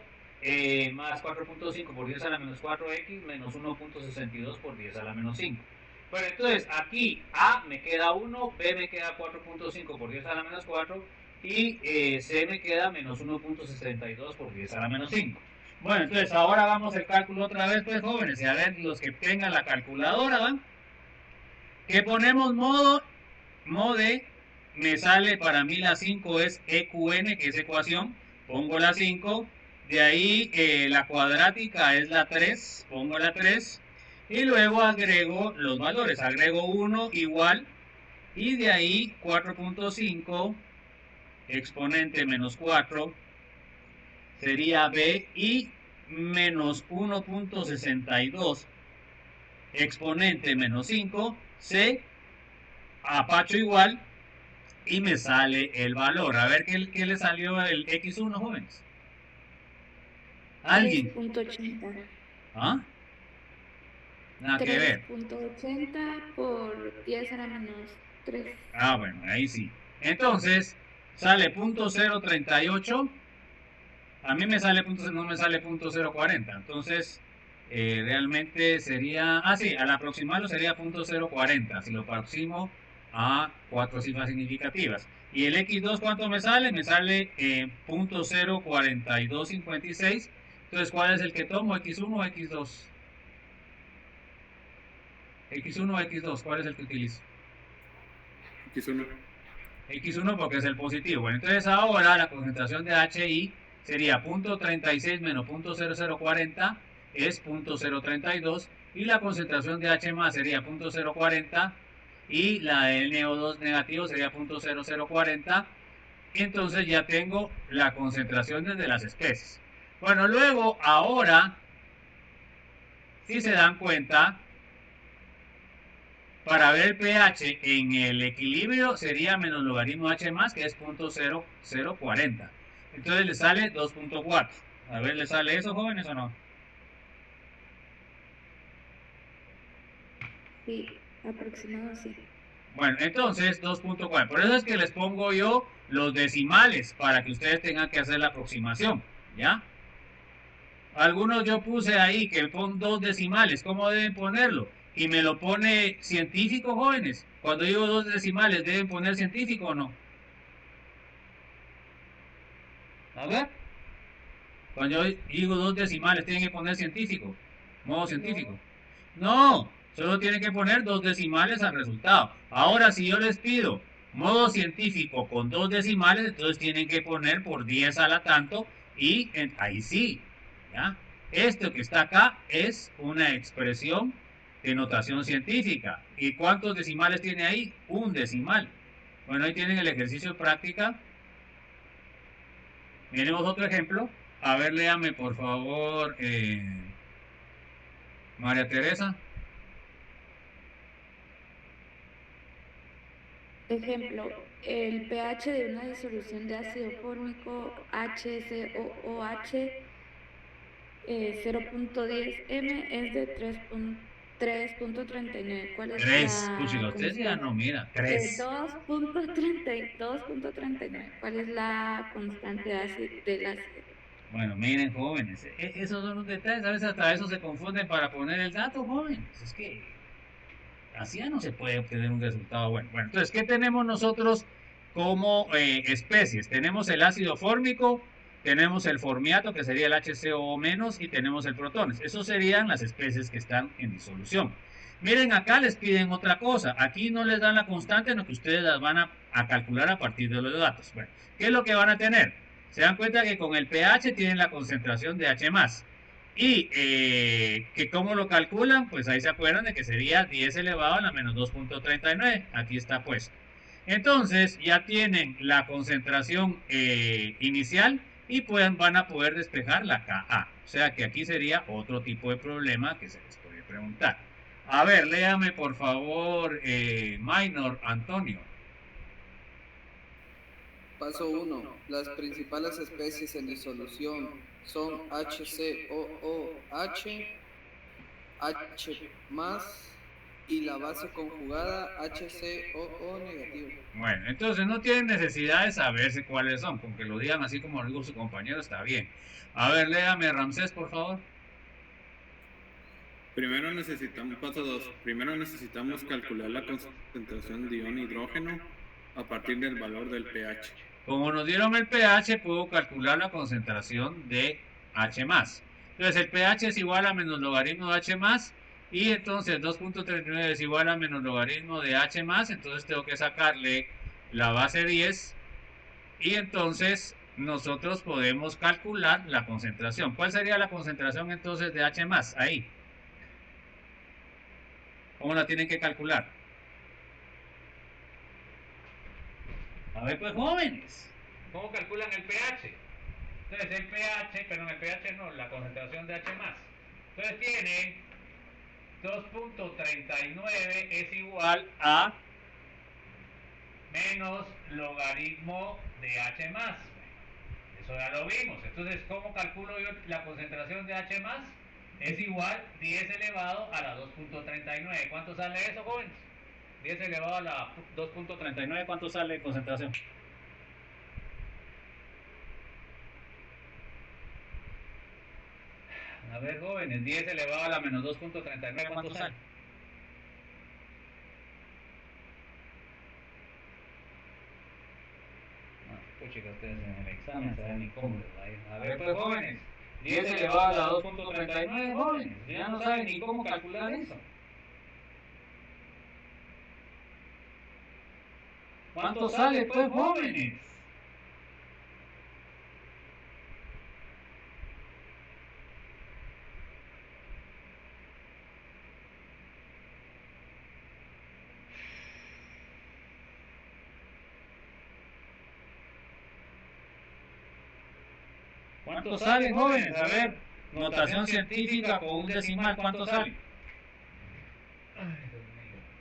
más 4.5 por 10 a la menos 4X menos 1.62 por 10 a la menos 5. Bueno, entonces aquí A me queda 1, B me queda 4.5 por 10 a la menos 4 y C me queda menos 1.62 por 10 a la menos 5. Bueno, entonces ahora vamos el cálculo otra vez, pues jóvenes, y a ver los que tengan la calculadora, ¿van? Que ponemos mode, me sale para mí la 5 es EQN, que es ecuación, pongo la 5, de ahí la cuadrática es la 3, pongo la 3, y luego agrego los valores, agrego 1 igual, y de ahí 4.5 exponente menos 4 sería B, y menos 1.62 exponente menos 5, C, apacho igual, y me sale el valor. A ver qué le salió el X1, jóvenes. ¿Alguien? 3.80. ¿Ah? Nada que ver. 3.80 por 10 a la menos 3. Ah, bueno, ahí sí. Entonces, sale 0.038. A mí me sale no me sale 0.040. Entonces, realmente sería... Ah, sí, al aproximarlo sería 0.040. Si lo aproximo a 4 cifras significativas. ¿Y el X2 cuánto me sale? Me sale 0.04256. Entonces, ¿cuál es el que tomo? ¿X1 o X2? X1 o X2, ¿cuál es el que utilizo? X1. X1 porque es el positivo. Bueno, entonces ahora la concentración de HI sería 0.36 menos 0.0040 es 0.032 y la concentración de H más sería 0.040 y la del NO2 negativo sería 0.0040. Entonces ya tengo la concentración de las especies. Bueno, luego, ahora, si se dan cuenta, para ver el pH en el equilibrio sería menos logaritmo H más, que es 0.0040. Entonces le sale 2.4. A ver, ¿le sale eso, jóvenes, o no? Sí, aproximado sí. Bueno, entonces 2.4. Por eso es que les pongo yo los decimales para que ustedes tengan que hacer la aproximación, ¿ya? Algunos yo puse ahí que pon 2 decimales. ¿Cómo deben ponerlo? Y me lo pone científico, jóvenes. Cuando digo 2 decimales, ¿deben poner científico o no? A ver. Cuando yo digo 2 decimales, ¿tienen que poner científico? Modo científico. No, solo tienen que poner 2 decimales al resultado. Ahora, si yo les pido modo científico con 2 decimales, entonces tienen que poner por 10 a la tanto y ahí sí, ¿ya? Esto que está acá es una expresión de notación científica. ¿Y cuántos decimales tiene ahí? Un decimal. Bueno, ahí tienen el ejercicio de práctica. Miremos otro ejemplo. A ver, léame por favor, María Teresa. Ejemplo, el pH de una disolución de ácido fórmico HCOOH 0.10 m es de 3.39. ¿Cuál es 3, la puchica, usted ya no mira, 3. 2.39. ¿Cuál es la constante del ácido? Bueno, miren, jóvenes, esos son los detalles, a veces hasta eso se confunden para poner el dato, jóvenes. Es que así ya no se puede obtener un resultado bueno. Bueno, entonces, ¿qué tenemos nosotros como especies? Tenemos el ácido fórmico, tenemos el formiato, que sería el HCO menos, y tenemos el protones. Esos serían las especies que están en disolución. Miren, acá les piden otra cosa. Aquí no les dan la constante, sino que ustedes las van a calcular a partir de los datos. Bueno, ¿qué es lo que van a tener? Se dan cuenta que con el pH tienen la concentración de H+. Y que cómo lo calculan, pues ahí se acuerdan de que sería 10 elevado a la menos 2.39. Aquí está puesto. Entonces ya tienen la concentración inicial y van a poder despejar la Ka. O sea que aquí sería otro tipo de problema que se les puede preguntar. A ver, léame por favor, Minor Antonio. Paso 1. Las principales especies en disolución son HCOOH, H+, y la base conjugada HCOO negativo. Bueno, entonces no tienen necesidad de saberse cuáles son, con que lo digan así como lo dijo su compañero está bien. A ver, léame Ramsés, por favor. Primero necesitamos, paso 2, primero necesitamos calcular la concentración de ion hidrógeno a partir del valor del pH. Como nos dieron el pH, puedo calcular la concentración de H+. Entonces el pH es igual a menos logaritmo de H+, y entonces 2.39 es igual a menos logaritmo de H+, entonces tengo que sacarle la base 10, y entonces nosotros podemos calcular la concentración. ¿Cuál sería la concentración entonces de H+, ahí? ¿Cómo la tienen que calcular? A ver, pues jóvenes, ¿cómo calculan el pH? Entonces el pH, perdón, el pH no, la concentración de H+. Entonces tienen 2.39 es igual a menos logaritmo de H+. Eso ya lo vimos. Entonces, ¿cómo calculo yo la concentración de H+? Es igual 10 elevado a la 2.39. ¿Cuánto sale eso, jóvenes? 10 elevado a la 2.39, ¿cuánto sale de concentración? A ver, jóvenes, 10 elevado a la menos 2.39, ¿cuánto sale? Chicos, ustedes en el examen se ven incómodos ahí. A ver, pues jóvenes, 10 elevado a la 2.39, jóvenes, ya no saben ni cómo calcular eso. ¿Cuánto sale, pues, jóvenes? ¿Cuánto salen, jóvenes? A ver, notación científica con un decimal, ¿cuánto sale?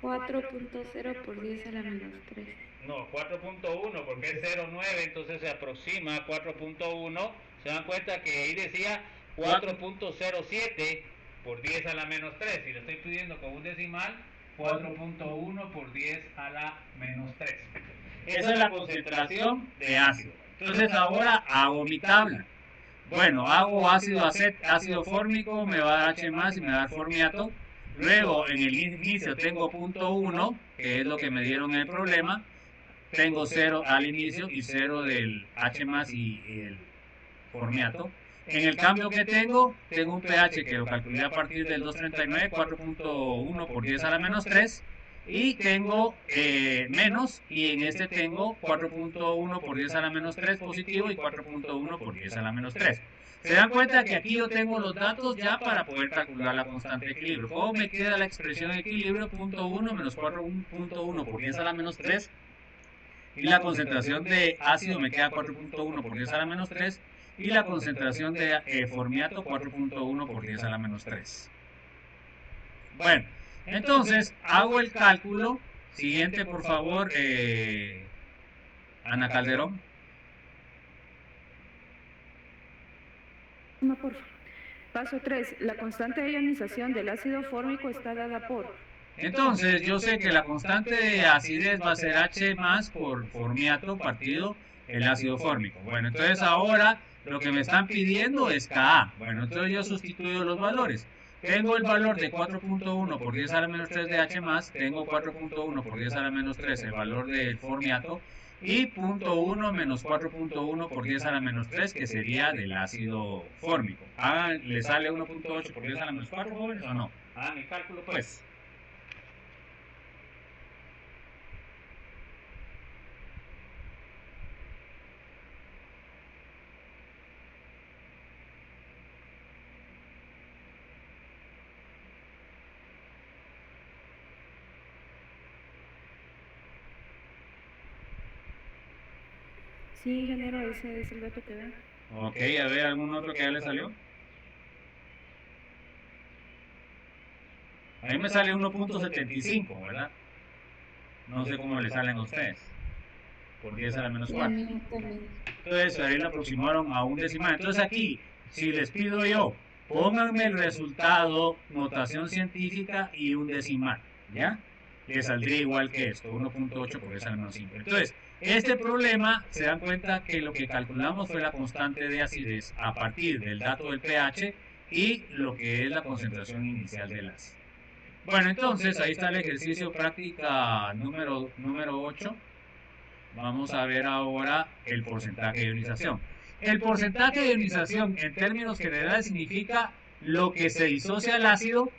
4.0 por 10 a la menos 3. No, 4.1 porque es 0,9, entonces se aproxima a 4.1. Se dan cuenta que ahí decía 4.07 por 10 a la menos 3. Si lo estoy pidiendo con un decimal, 4.1 por 10 a la menos 3. Esa es la concentración de ácido. Entonces ahora hago mi tabla. Bueno, hago ácido fórmico, me va a dar H más y me va a dar formiato. Luego en el inicio tengo 0.1, que es lo que me dieron en el problema. Tengo 0 al inicio y 0 del H más y el formiato. En el cambio que tengo un pH que lo calculé a partir del 239, 4.1 por 10 a la menos 3. Y tengo menos, y en este tengo 4.1 por 10 a la menos 3 positivo y 4.1 por 10 a la menos 3. Se dan cuenta que aquí yo tengo los datos ya para poder calcular la constante de equilibrio. ¿Cómo me queda la expresión de equilibrio? 0.1 menos 4.1 por 10 a la menos 3. Y la concentración de ácido me queda 4.1 por 10 a la menos 3. Y la concentración de formiato 4.1 por 10 a la menos 3. Bueno, entonces hago el cálculo. Siguiente, por favor, Ana Calderón. No, por favor. Paso 3. La constante de ionización del ácido fórmico está dada por... Entonces, yo sé que la constante de acidez va a ser H más por formiato partido el ácido fórmico. Bueno, entonces ahora lo que me están pidiendo es Ka. Bueno, entonces yo sustituyo los valores. Tengo el valor de 4.1 por 10 a la menos 3 de H más, tengo 4.1 por 10 a la menos 3 el valor del formiato, y 0.1 menos 4.1 por 10 a la menos 3, que sería del ácido fórmico. ¿Le sale 1.8 por 10 a la menos 4, jóvenes, o no? Hagan el cálculo, pues. Sí, ingeniero, ese es el dato que da. Ok, a ver, ¿algún otro que ya le salió? A mí me sale 1.75, ¿verdad? No sé cómo le salen a ustedes. Por 10 a la menos 4. Entonces, ahí le aproximaron a un decimal. Entonces aquí, si les pido yo, pónganme el resultado, notación científica y un decimal, ¿ya? Le saldría igual que esto, 1.8 por 10 a la menos 5. Entonces, este problema, se dan cuenta que lo que calculamos fue la constante de acidez a partir del dato del pH y lo que es la concentración inicial del ácido. Bueno, entonces ahí está el ejercicio práctica número 8. Vamos a ver ahora el porcentaje de ionización. El porcentaje de ionización en términos generales significa lo que se disocia al ácido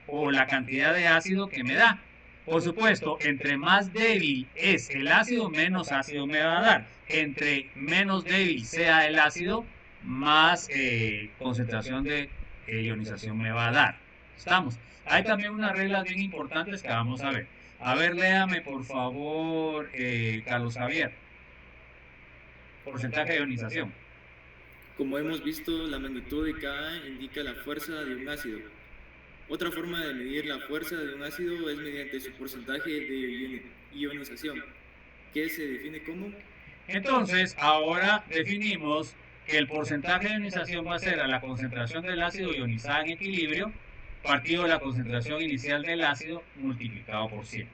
o la cantidad de ácido que me da. Por supuesto, entre más débil es el ácido, menos ácido me va a dar. Entre menos débil sea el ácido, más concentración de ionización me va a dar. ¿Estamos? Hay también unas reglas bien importantes que vamos a ver. A ver, léame por favor, Carlos Javier. Porcentaje de ionización. Como hemos visto, la magnitud de Ka indica la fuerza de un ácido. Otra forma de medir la fuerza de un ácido es mediante su porcentaje de ionización, que se define como... Entonces, ahora definimos que el porcentaje de ionización va a ser a la concentración del ácido ionizada en equilibrio partido de la concentración inicial del ácido multiplicado por 100.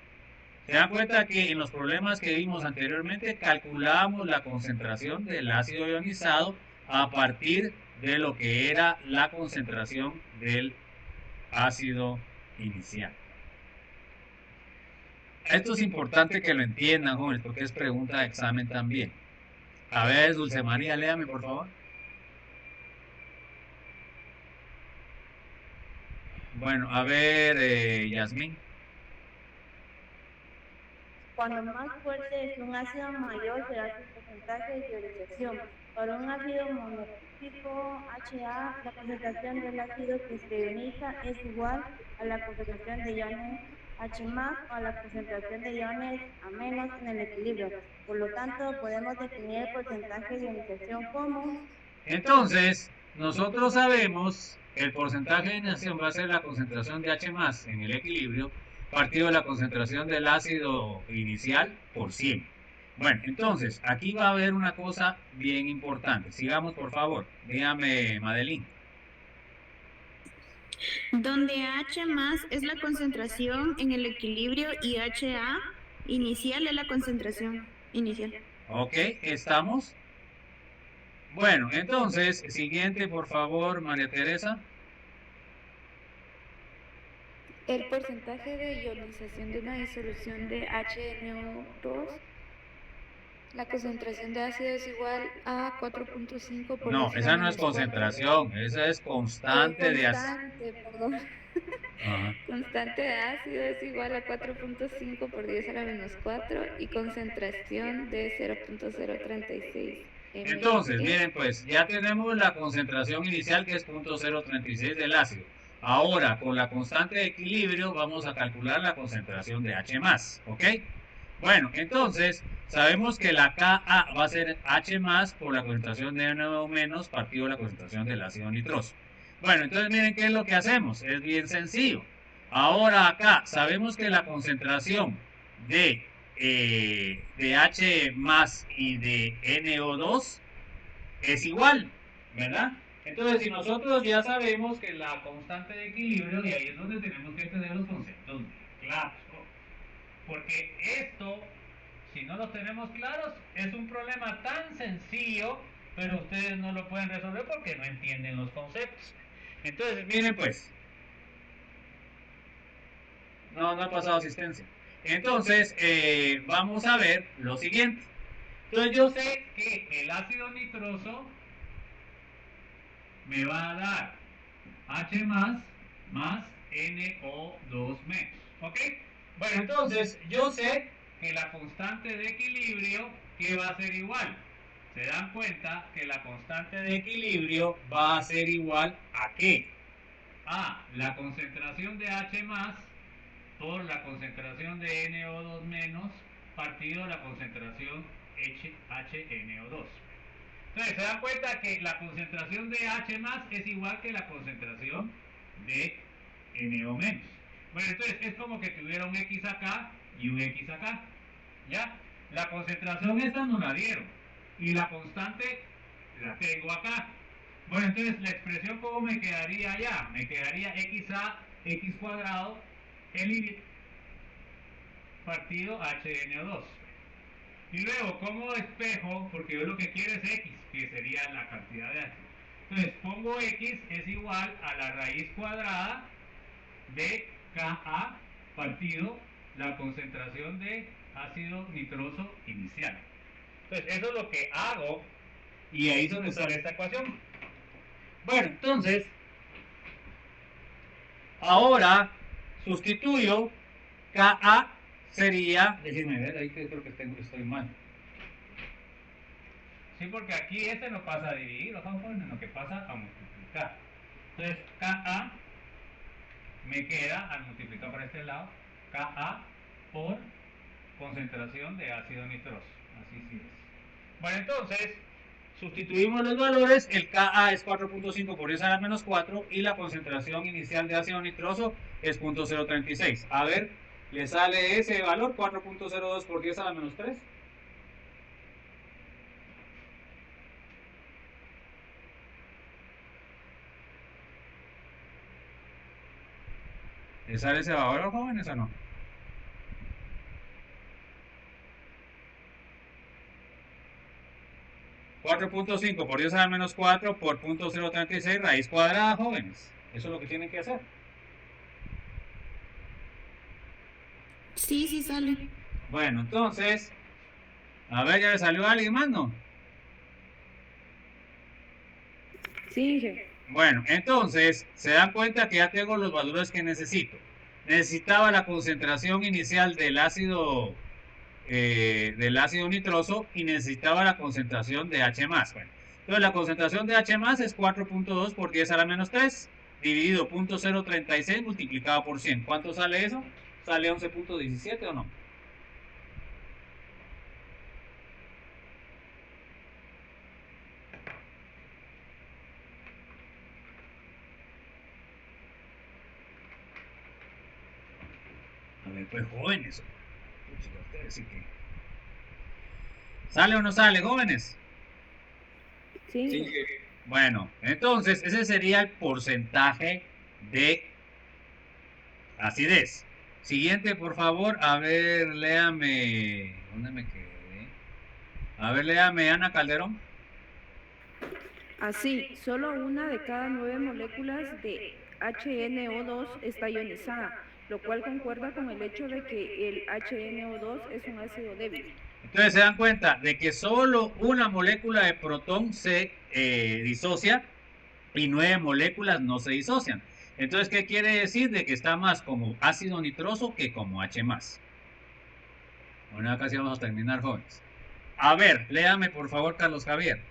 Se dan cuenta que en los problemas que vimos anteriormente calculábamos la concentración del ácido ionizado a partir de lo que era la concentración del ácido inicial. Esto es importante que lo entiendan, jóvenes, porque es pregunta de examen también. A ver, Dulce María, léame por favor. Bueno, a ver, Yasmín. Cuando más fuerte es un ácido, mayor será su porcentaje de ionización. Para un ácido monotípico HA, la concentración del ácido que se ioniza es igual a la concentración de iones H+, o a la concentración de iones A- en el equilibrio. Por lo tanto, podemos definir el porcentaje de ionización como Entonces, nosotros sabemos que el porcentaje de ionación va a ser la concentración de H más en el equilibrio partido de la concentración del ácido inicial por 100. Bueno, entonces, aquí va a haber una cosa bien importante. Sigamos, por favor. Dígame, Madeline. Donde H más es la concentración en el equilibrio y HA inicial es la concentración inicial. Ok, ¿estamos? Bueno, entonces, siguiente, por favor, María Teresa. El porcentaje de ionización de una disolución de HNO2, la concentración de ácido es igual a 4.5 por No, 10 a esa la no es menos 4. concentración, esa es constante de ácido. Constante, perdón. Ajá. Constante de ácido es igual a 4.5 por 10 a la menos 4 y concentración de 0.036. Entonces, miren pues, ya tenemos la concentración inicial que es 0.036 del ácido. Ahora, con la constante de equilibrio vamos a calcular la concentración de H+, ¿ok? Bueno, entonces, sabemos que la Ka va a ser H+, por la concentración de NO- partido la concentración del ácido nitroso. Bueno, entonces miren qué es lo que hacemos, es bien sencillo. Ahora acá, sabemos que la concentración de H más y de NO2 es igual, ¿verdad? Entonces, si nosotros ya sabemos que la constante de equilibrio, y ahí es donde tenemos que tener los conceptos claros, ¿no? Porque esto, si no los tenemos claros, es un problema tan sencillo, pero ustedes no lo pueden resolver porque no entienden los conceptos. Entonces, miren pues, no ha pasado asistencia. Entonces, vamos a ver lo siguiente. Entonces, yo sé que el ácido nitroso me va a dar H más NO2 menos. ¿Ok? Bueno, entonces, yo sé que la constante de equilibrio, ¿qué va a ser igual? Se dan cuenta que la constante de equilibrio va a ser igual a ¿qué? A la concentración de H más por la concentración de NO2 menos partido la concentración HNO2. Entonces se dan cuenta que la concentración de H más es igual que la concentración de NO menos. Bueno, entonces es como que tuviera un X acá y un X acá. ¿Ya? La concentración esta no la dieron. Y la constante la tengo acá. Bueno, entonces la expresión ¿cómo me quedaría allá? Me quedaría XA, X cuadrado, el partido HNO2. Y luego, ¿cómo despejo? Porque yo lo que quiero es X, que sería la cantidad de ácido. Entonces, pongo X es igual a la raíz cuadrada de Ka partido la concentración de ácido nitroso inicial. Entonces, eso es lo que hago y ahí es donde sale esta ecuación. Bueno, entonces, ahora sustituyo Ka sería, déjenme ver, ahí creo que estoy mal. Sí, porque aquí este no pasa a dividir, sino que pasa a multiplicar. Entonces, Ka me queda, al multiplicar por este lado, Ka por concentración de ácido nitroso. Así sí es. Bueno, entonces, sustituimos los valores, el Ka es 4.5 por 10 a la menos 4 y la concentración inicial de ácido nitroso es 0.036. A ver, ¿le sale ese valor? 4.02 por 10 a la menos 3. ¿Le sale ese valor, jóvenes, o no? $4.5 por 10 a la menos 4 por 0.036 raíz cuadrada, jóvenes. Eso es lo que tienen que hacer. Sí, sí sale. Bueno, entonces, a ver, ¿ya le salió a alguien más, no? Sí. Bueno, entonces, se dan cuenta que ya tengo los valores que necesito. Necesitaba la concentración inicial del ácido nitroso y necesitaba la concentración de H+. Bueno, entonces la concentración de H+ es 4.2 por 10 a la menos 3 dividido 0.036 multiplicado por 100. ¿Cuánto sale eso? ¿Sale 11.17 o no? pues jóvenes. Ustedes sí que... ¿Sale o no sale, jóvenes? Sí. Bueno, entonces ese sería el porcentaje de acidez. Siguiente, por favor. A ver, léame. ¿Dónde me quedé? A ver, léame, Ana Calderón. Así, solo una de cada 9 moléculas de HNO2 está ionizada, lo cual concuerda con el hecho de que el HNO2 es un ácido débil. Entonces se dan cuenta de que solo una molécula de protón se disocia y 9 moléculas no se disocian. Entonces, ¿qué quiere decir? De que está más como ácido nitroso que como H+. Bueno, casi vamos a terminar, jóvenes. A ver, léame por favor, Carlos Javier.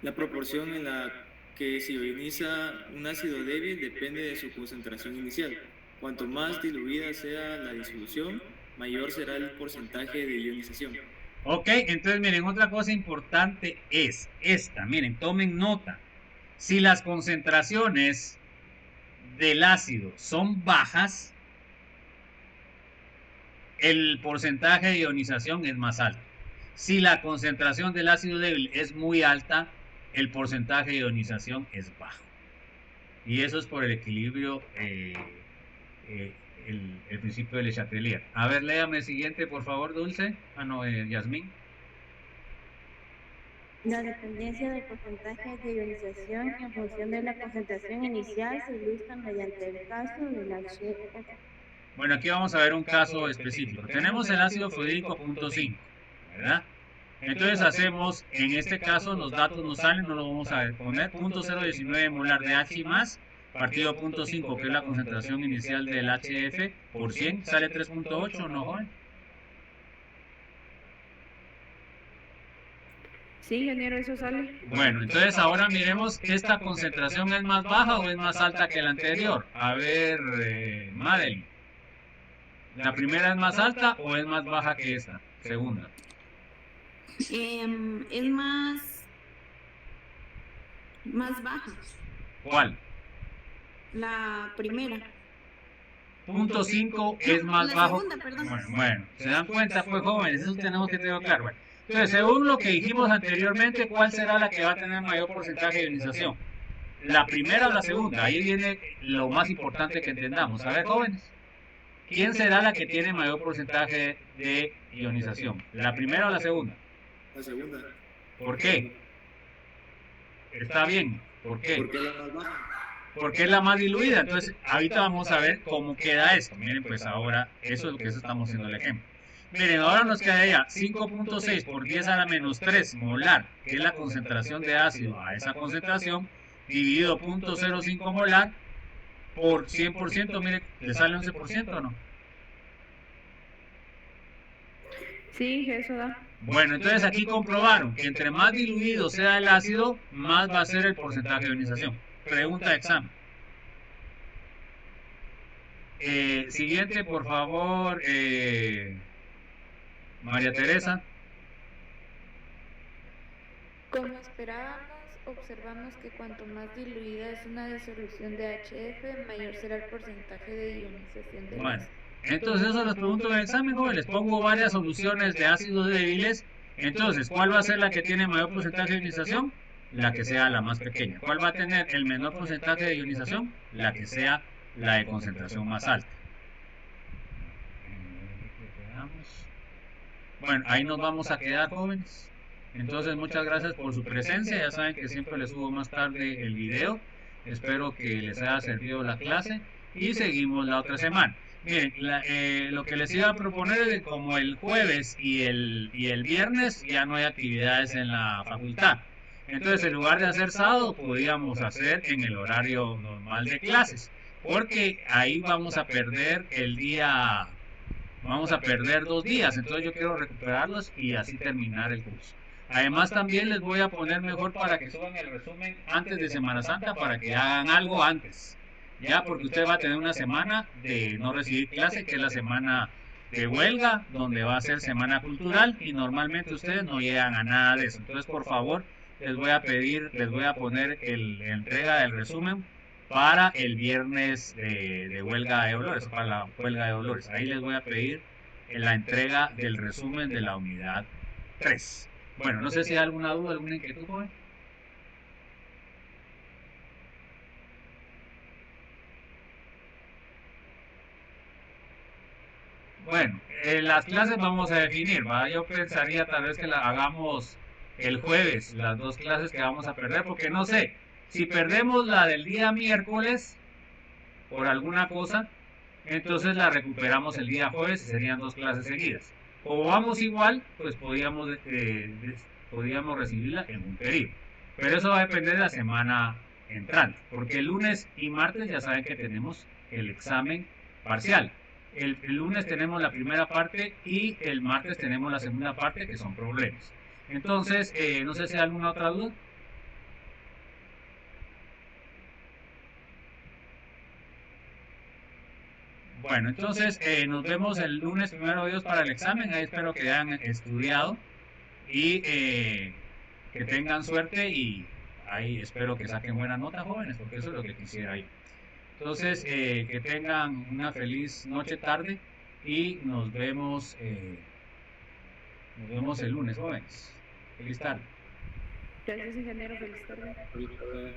La proporción en la que se ioniza un ácido débil depende de su concentración inicial. Cuanto más diluida sea la disolución, mayor será el porcentaje de ionización. Ok, entonces miren, otra cosa importante es esta. Miren, tomen nota. Si las concentraciones del ácido son bajas, el porcentaje de ionización es más alto. Si la concentración del ácido débil es muy alta, el porcentaje de ionización es bajo. Y eso es por el equilibrio, el principio de Le Chatelier. A ver, léame el siguiente, por favor, Dulce. Yasmín. La dependencia del porcentaje de ionización en función de la concentración inicial se ilustra mediante el caso del HF. Bueno, aquí vamos a ver un caso específico. Tenemos el ácido fluorídrico 0.5, ¿verdad? Entonces hacemos, en este caso los datos nos salen, no lo vamos a poner, 0.019 molar de H más, partido 0.5, que es la concentración inicial del HF por 100, sale 3.8, ¿no, joven? Sí, ingeniero, eso sale. Bueno, entonces ahora miremos, ¿esta concentración es más baja o es más alta que la anterior? A ver, Madeline. ¿La primera es más alta o es más baja que esta? Segunda. Es más baja. ¿Cuál? La primera. 0.5 es más la bajo. Segunda, perdón. Bueno, se dan cuenta, pues jóvenes, eso tenemos que tener claro. Bueno, entonces, según lo que dijimos anteriormente, ¿cuál será la que va a tener mayor porcentaje de ionización? ¿La primera o la segunda? Ahí viene lo más importante que entendamos. A ver, jóvenes, ¿quién será la que tiene mayor porcentaje de ionización? ¿La primera o la segunda? La segunda. ¿Por qué? Está bien. ¿Por qué? Porque es la más baja. Porque es la más diluida. Entonces, ahorita vamos a ver cómo queda esto. Miren, pues ahora, eso es lo que estamos haciendo el ejemplo. Miren, ahora nos quedaría 5.6 por 10 a la menos 3 molar, que es la concentración de ácido a esa concentración, dividido 0.05 molar por 100%, miren, ¿le sale 11% o no? Sí, eso da. Bueno, entonces aquí comprobaron que entre más diluido sea el ácido, más va a ser el porcentaje de ionización. Pregunta de examen. Siguiente, por favor, María Teresa. Como esperábamos, observamos que cuanto más diluida es una disolución de HF, mayor será el porcentaje de ionización del Bueno, ácido. entonces eso les pregunto en el examen, joven. Les pongo varias soluciones de ácidos débiles. Entonces, ¿cuál va a ser la que tiene mayor porcentaje de ionización? La que sea la más pequeña. ¿Cuál va a tener el menor porcentaje de ionización? La que sea la de concentración más alta. Bueno, ahí nos vamos a quedar, jóvenes. Entonces, muchas gracias por su presencia. Ya saben que siempre les subo más tarde el video. Espero que les haya servido la clase y seguimos la otra semana. Miren, lo que les iba a proponer es que como el jueves y el viernes ya no hay actividades en la facultad. Entonces, en lugar de hacer sábado, podríamos hacer en el horario normal de clases. Porque ahí vamos a perder el día, vamos a perder 2 días. Entonces, yo quiero recuperarlos y así terminar el curso. Además, también les voy a poner mejor para que suban el resumen antes de Semana Santa, para que hagan algo antes. Ya, porque usted va a tener una semana de no recibir clase, que es la semana de huelga, donde va a ser semana cultural, y normalmente ustedes no llegan a nada de eso. Entonces, por favor, les voy a pedir, les voy a poner la entrega del resumen para el viernes de huelga de Dolores, para la huelga de Dolores. Ahí les voy a pedir la entrega del resumen de la unidad 3. Bueno, no sé si hay alguna duda, alguna inquietud, joven. Bueno, las clases vamos a definir, ¿va? Yo pensaría tal vez que la hagamos el jueves, las dos clases que vamos a perder, porque no sé, si perdemos la del día miércoles por alguna cosa, entonces la recuperamos el día jueves y serían dos clases seguidas. Como vamos igual, pues podíamos recibirla en un periodo. Pero eso va a depender de la semana entrante, porque el lunes y martes ya saben que tenemos el examen parcial. El lunes tenemos la primera parte y el martes tenemos la segunda parte, que son problemas. Entonces, no sé si hay alguna otra duda. Bueno, entonces nos vemos el lunes, primero Dios, para el examen. Ahí espero que hayan estudiado y que tengan suerte, y ahí espero que saquen buena nota, jóvenes, porque eso es lo que quisiera yo. Entonces, que tengan una feliz noche, tarde, y nos vemos el lunes, jóvenes. Feliz tarde. Gracias, ingeniero. Feliz tarde. Feliz tarde.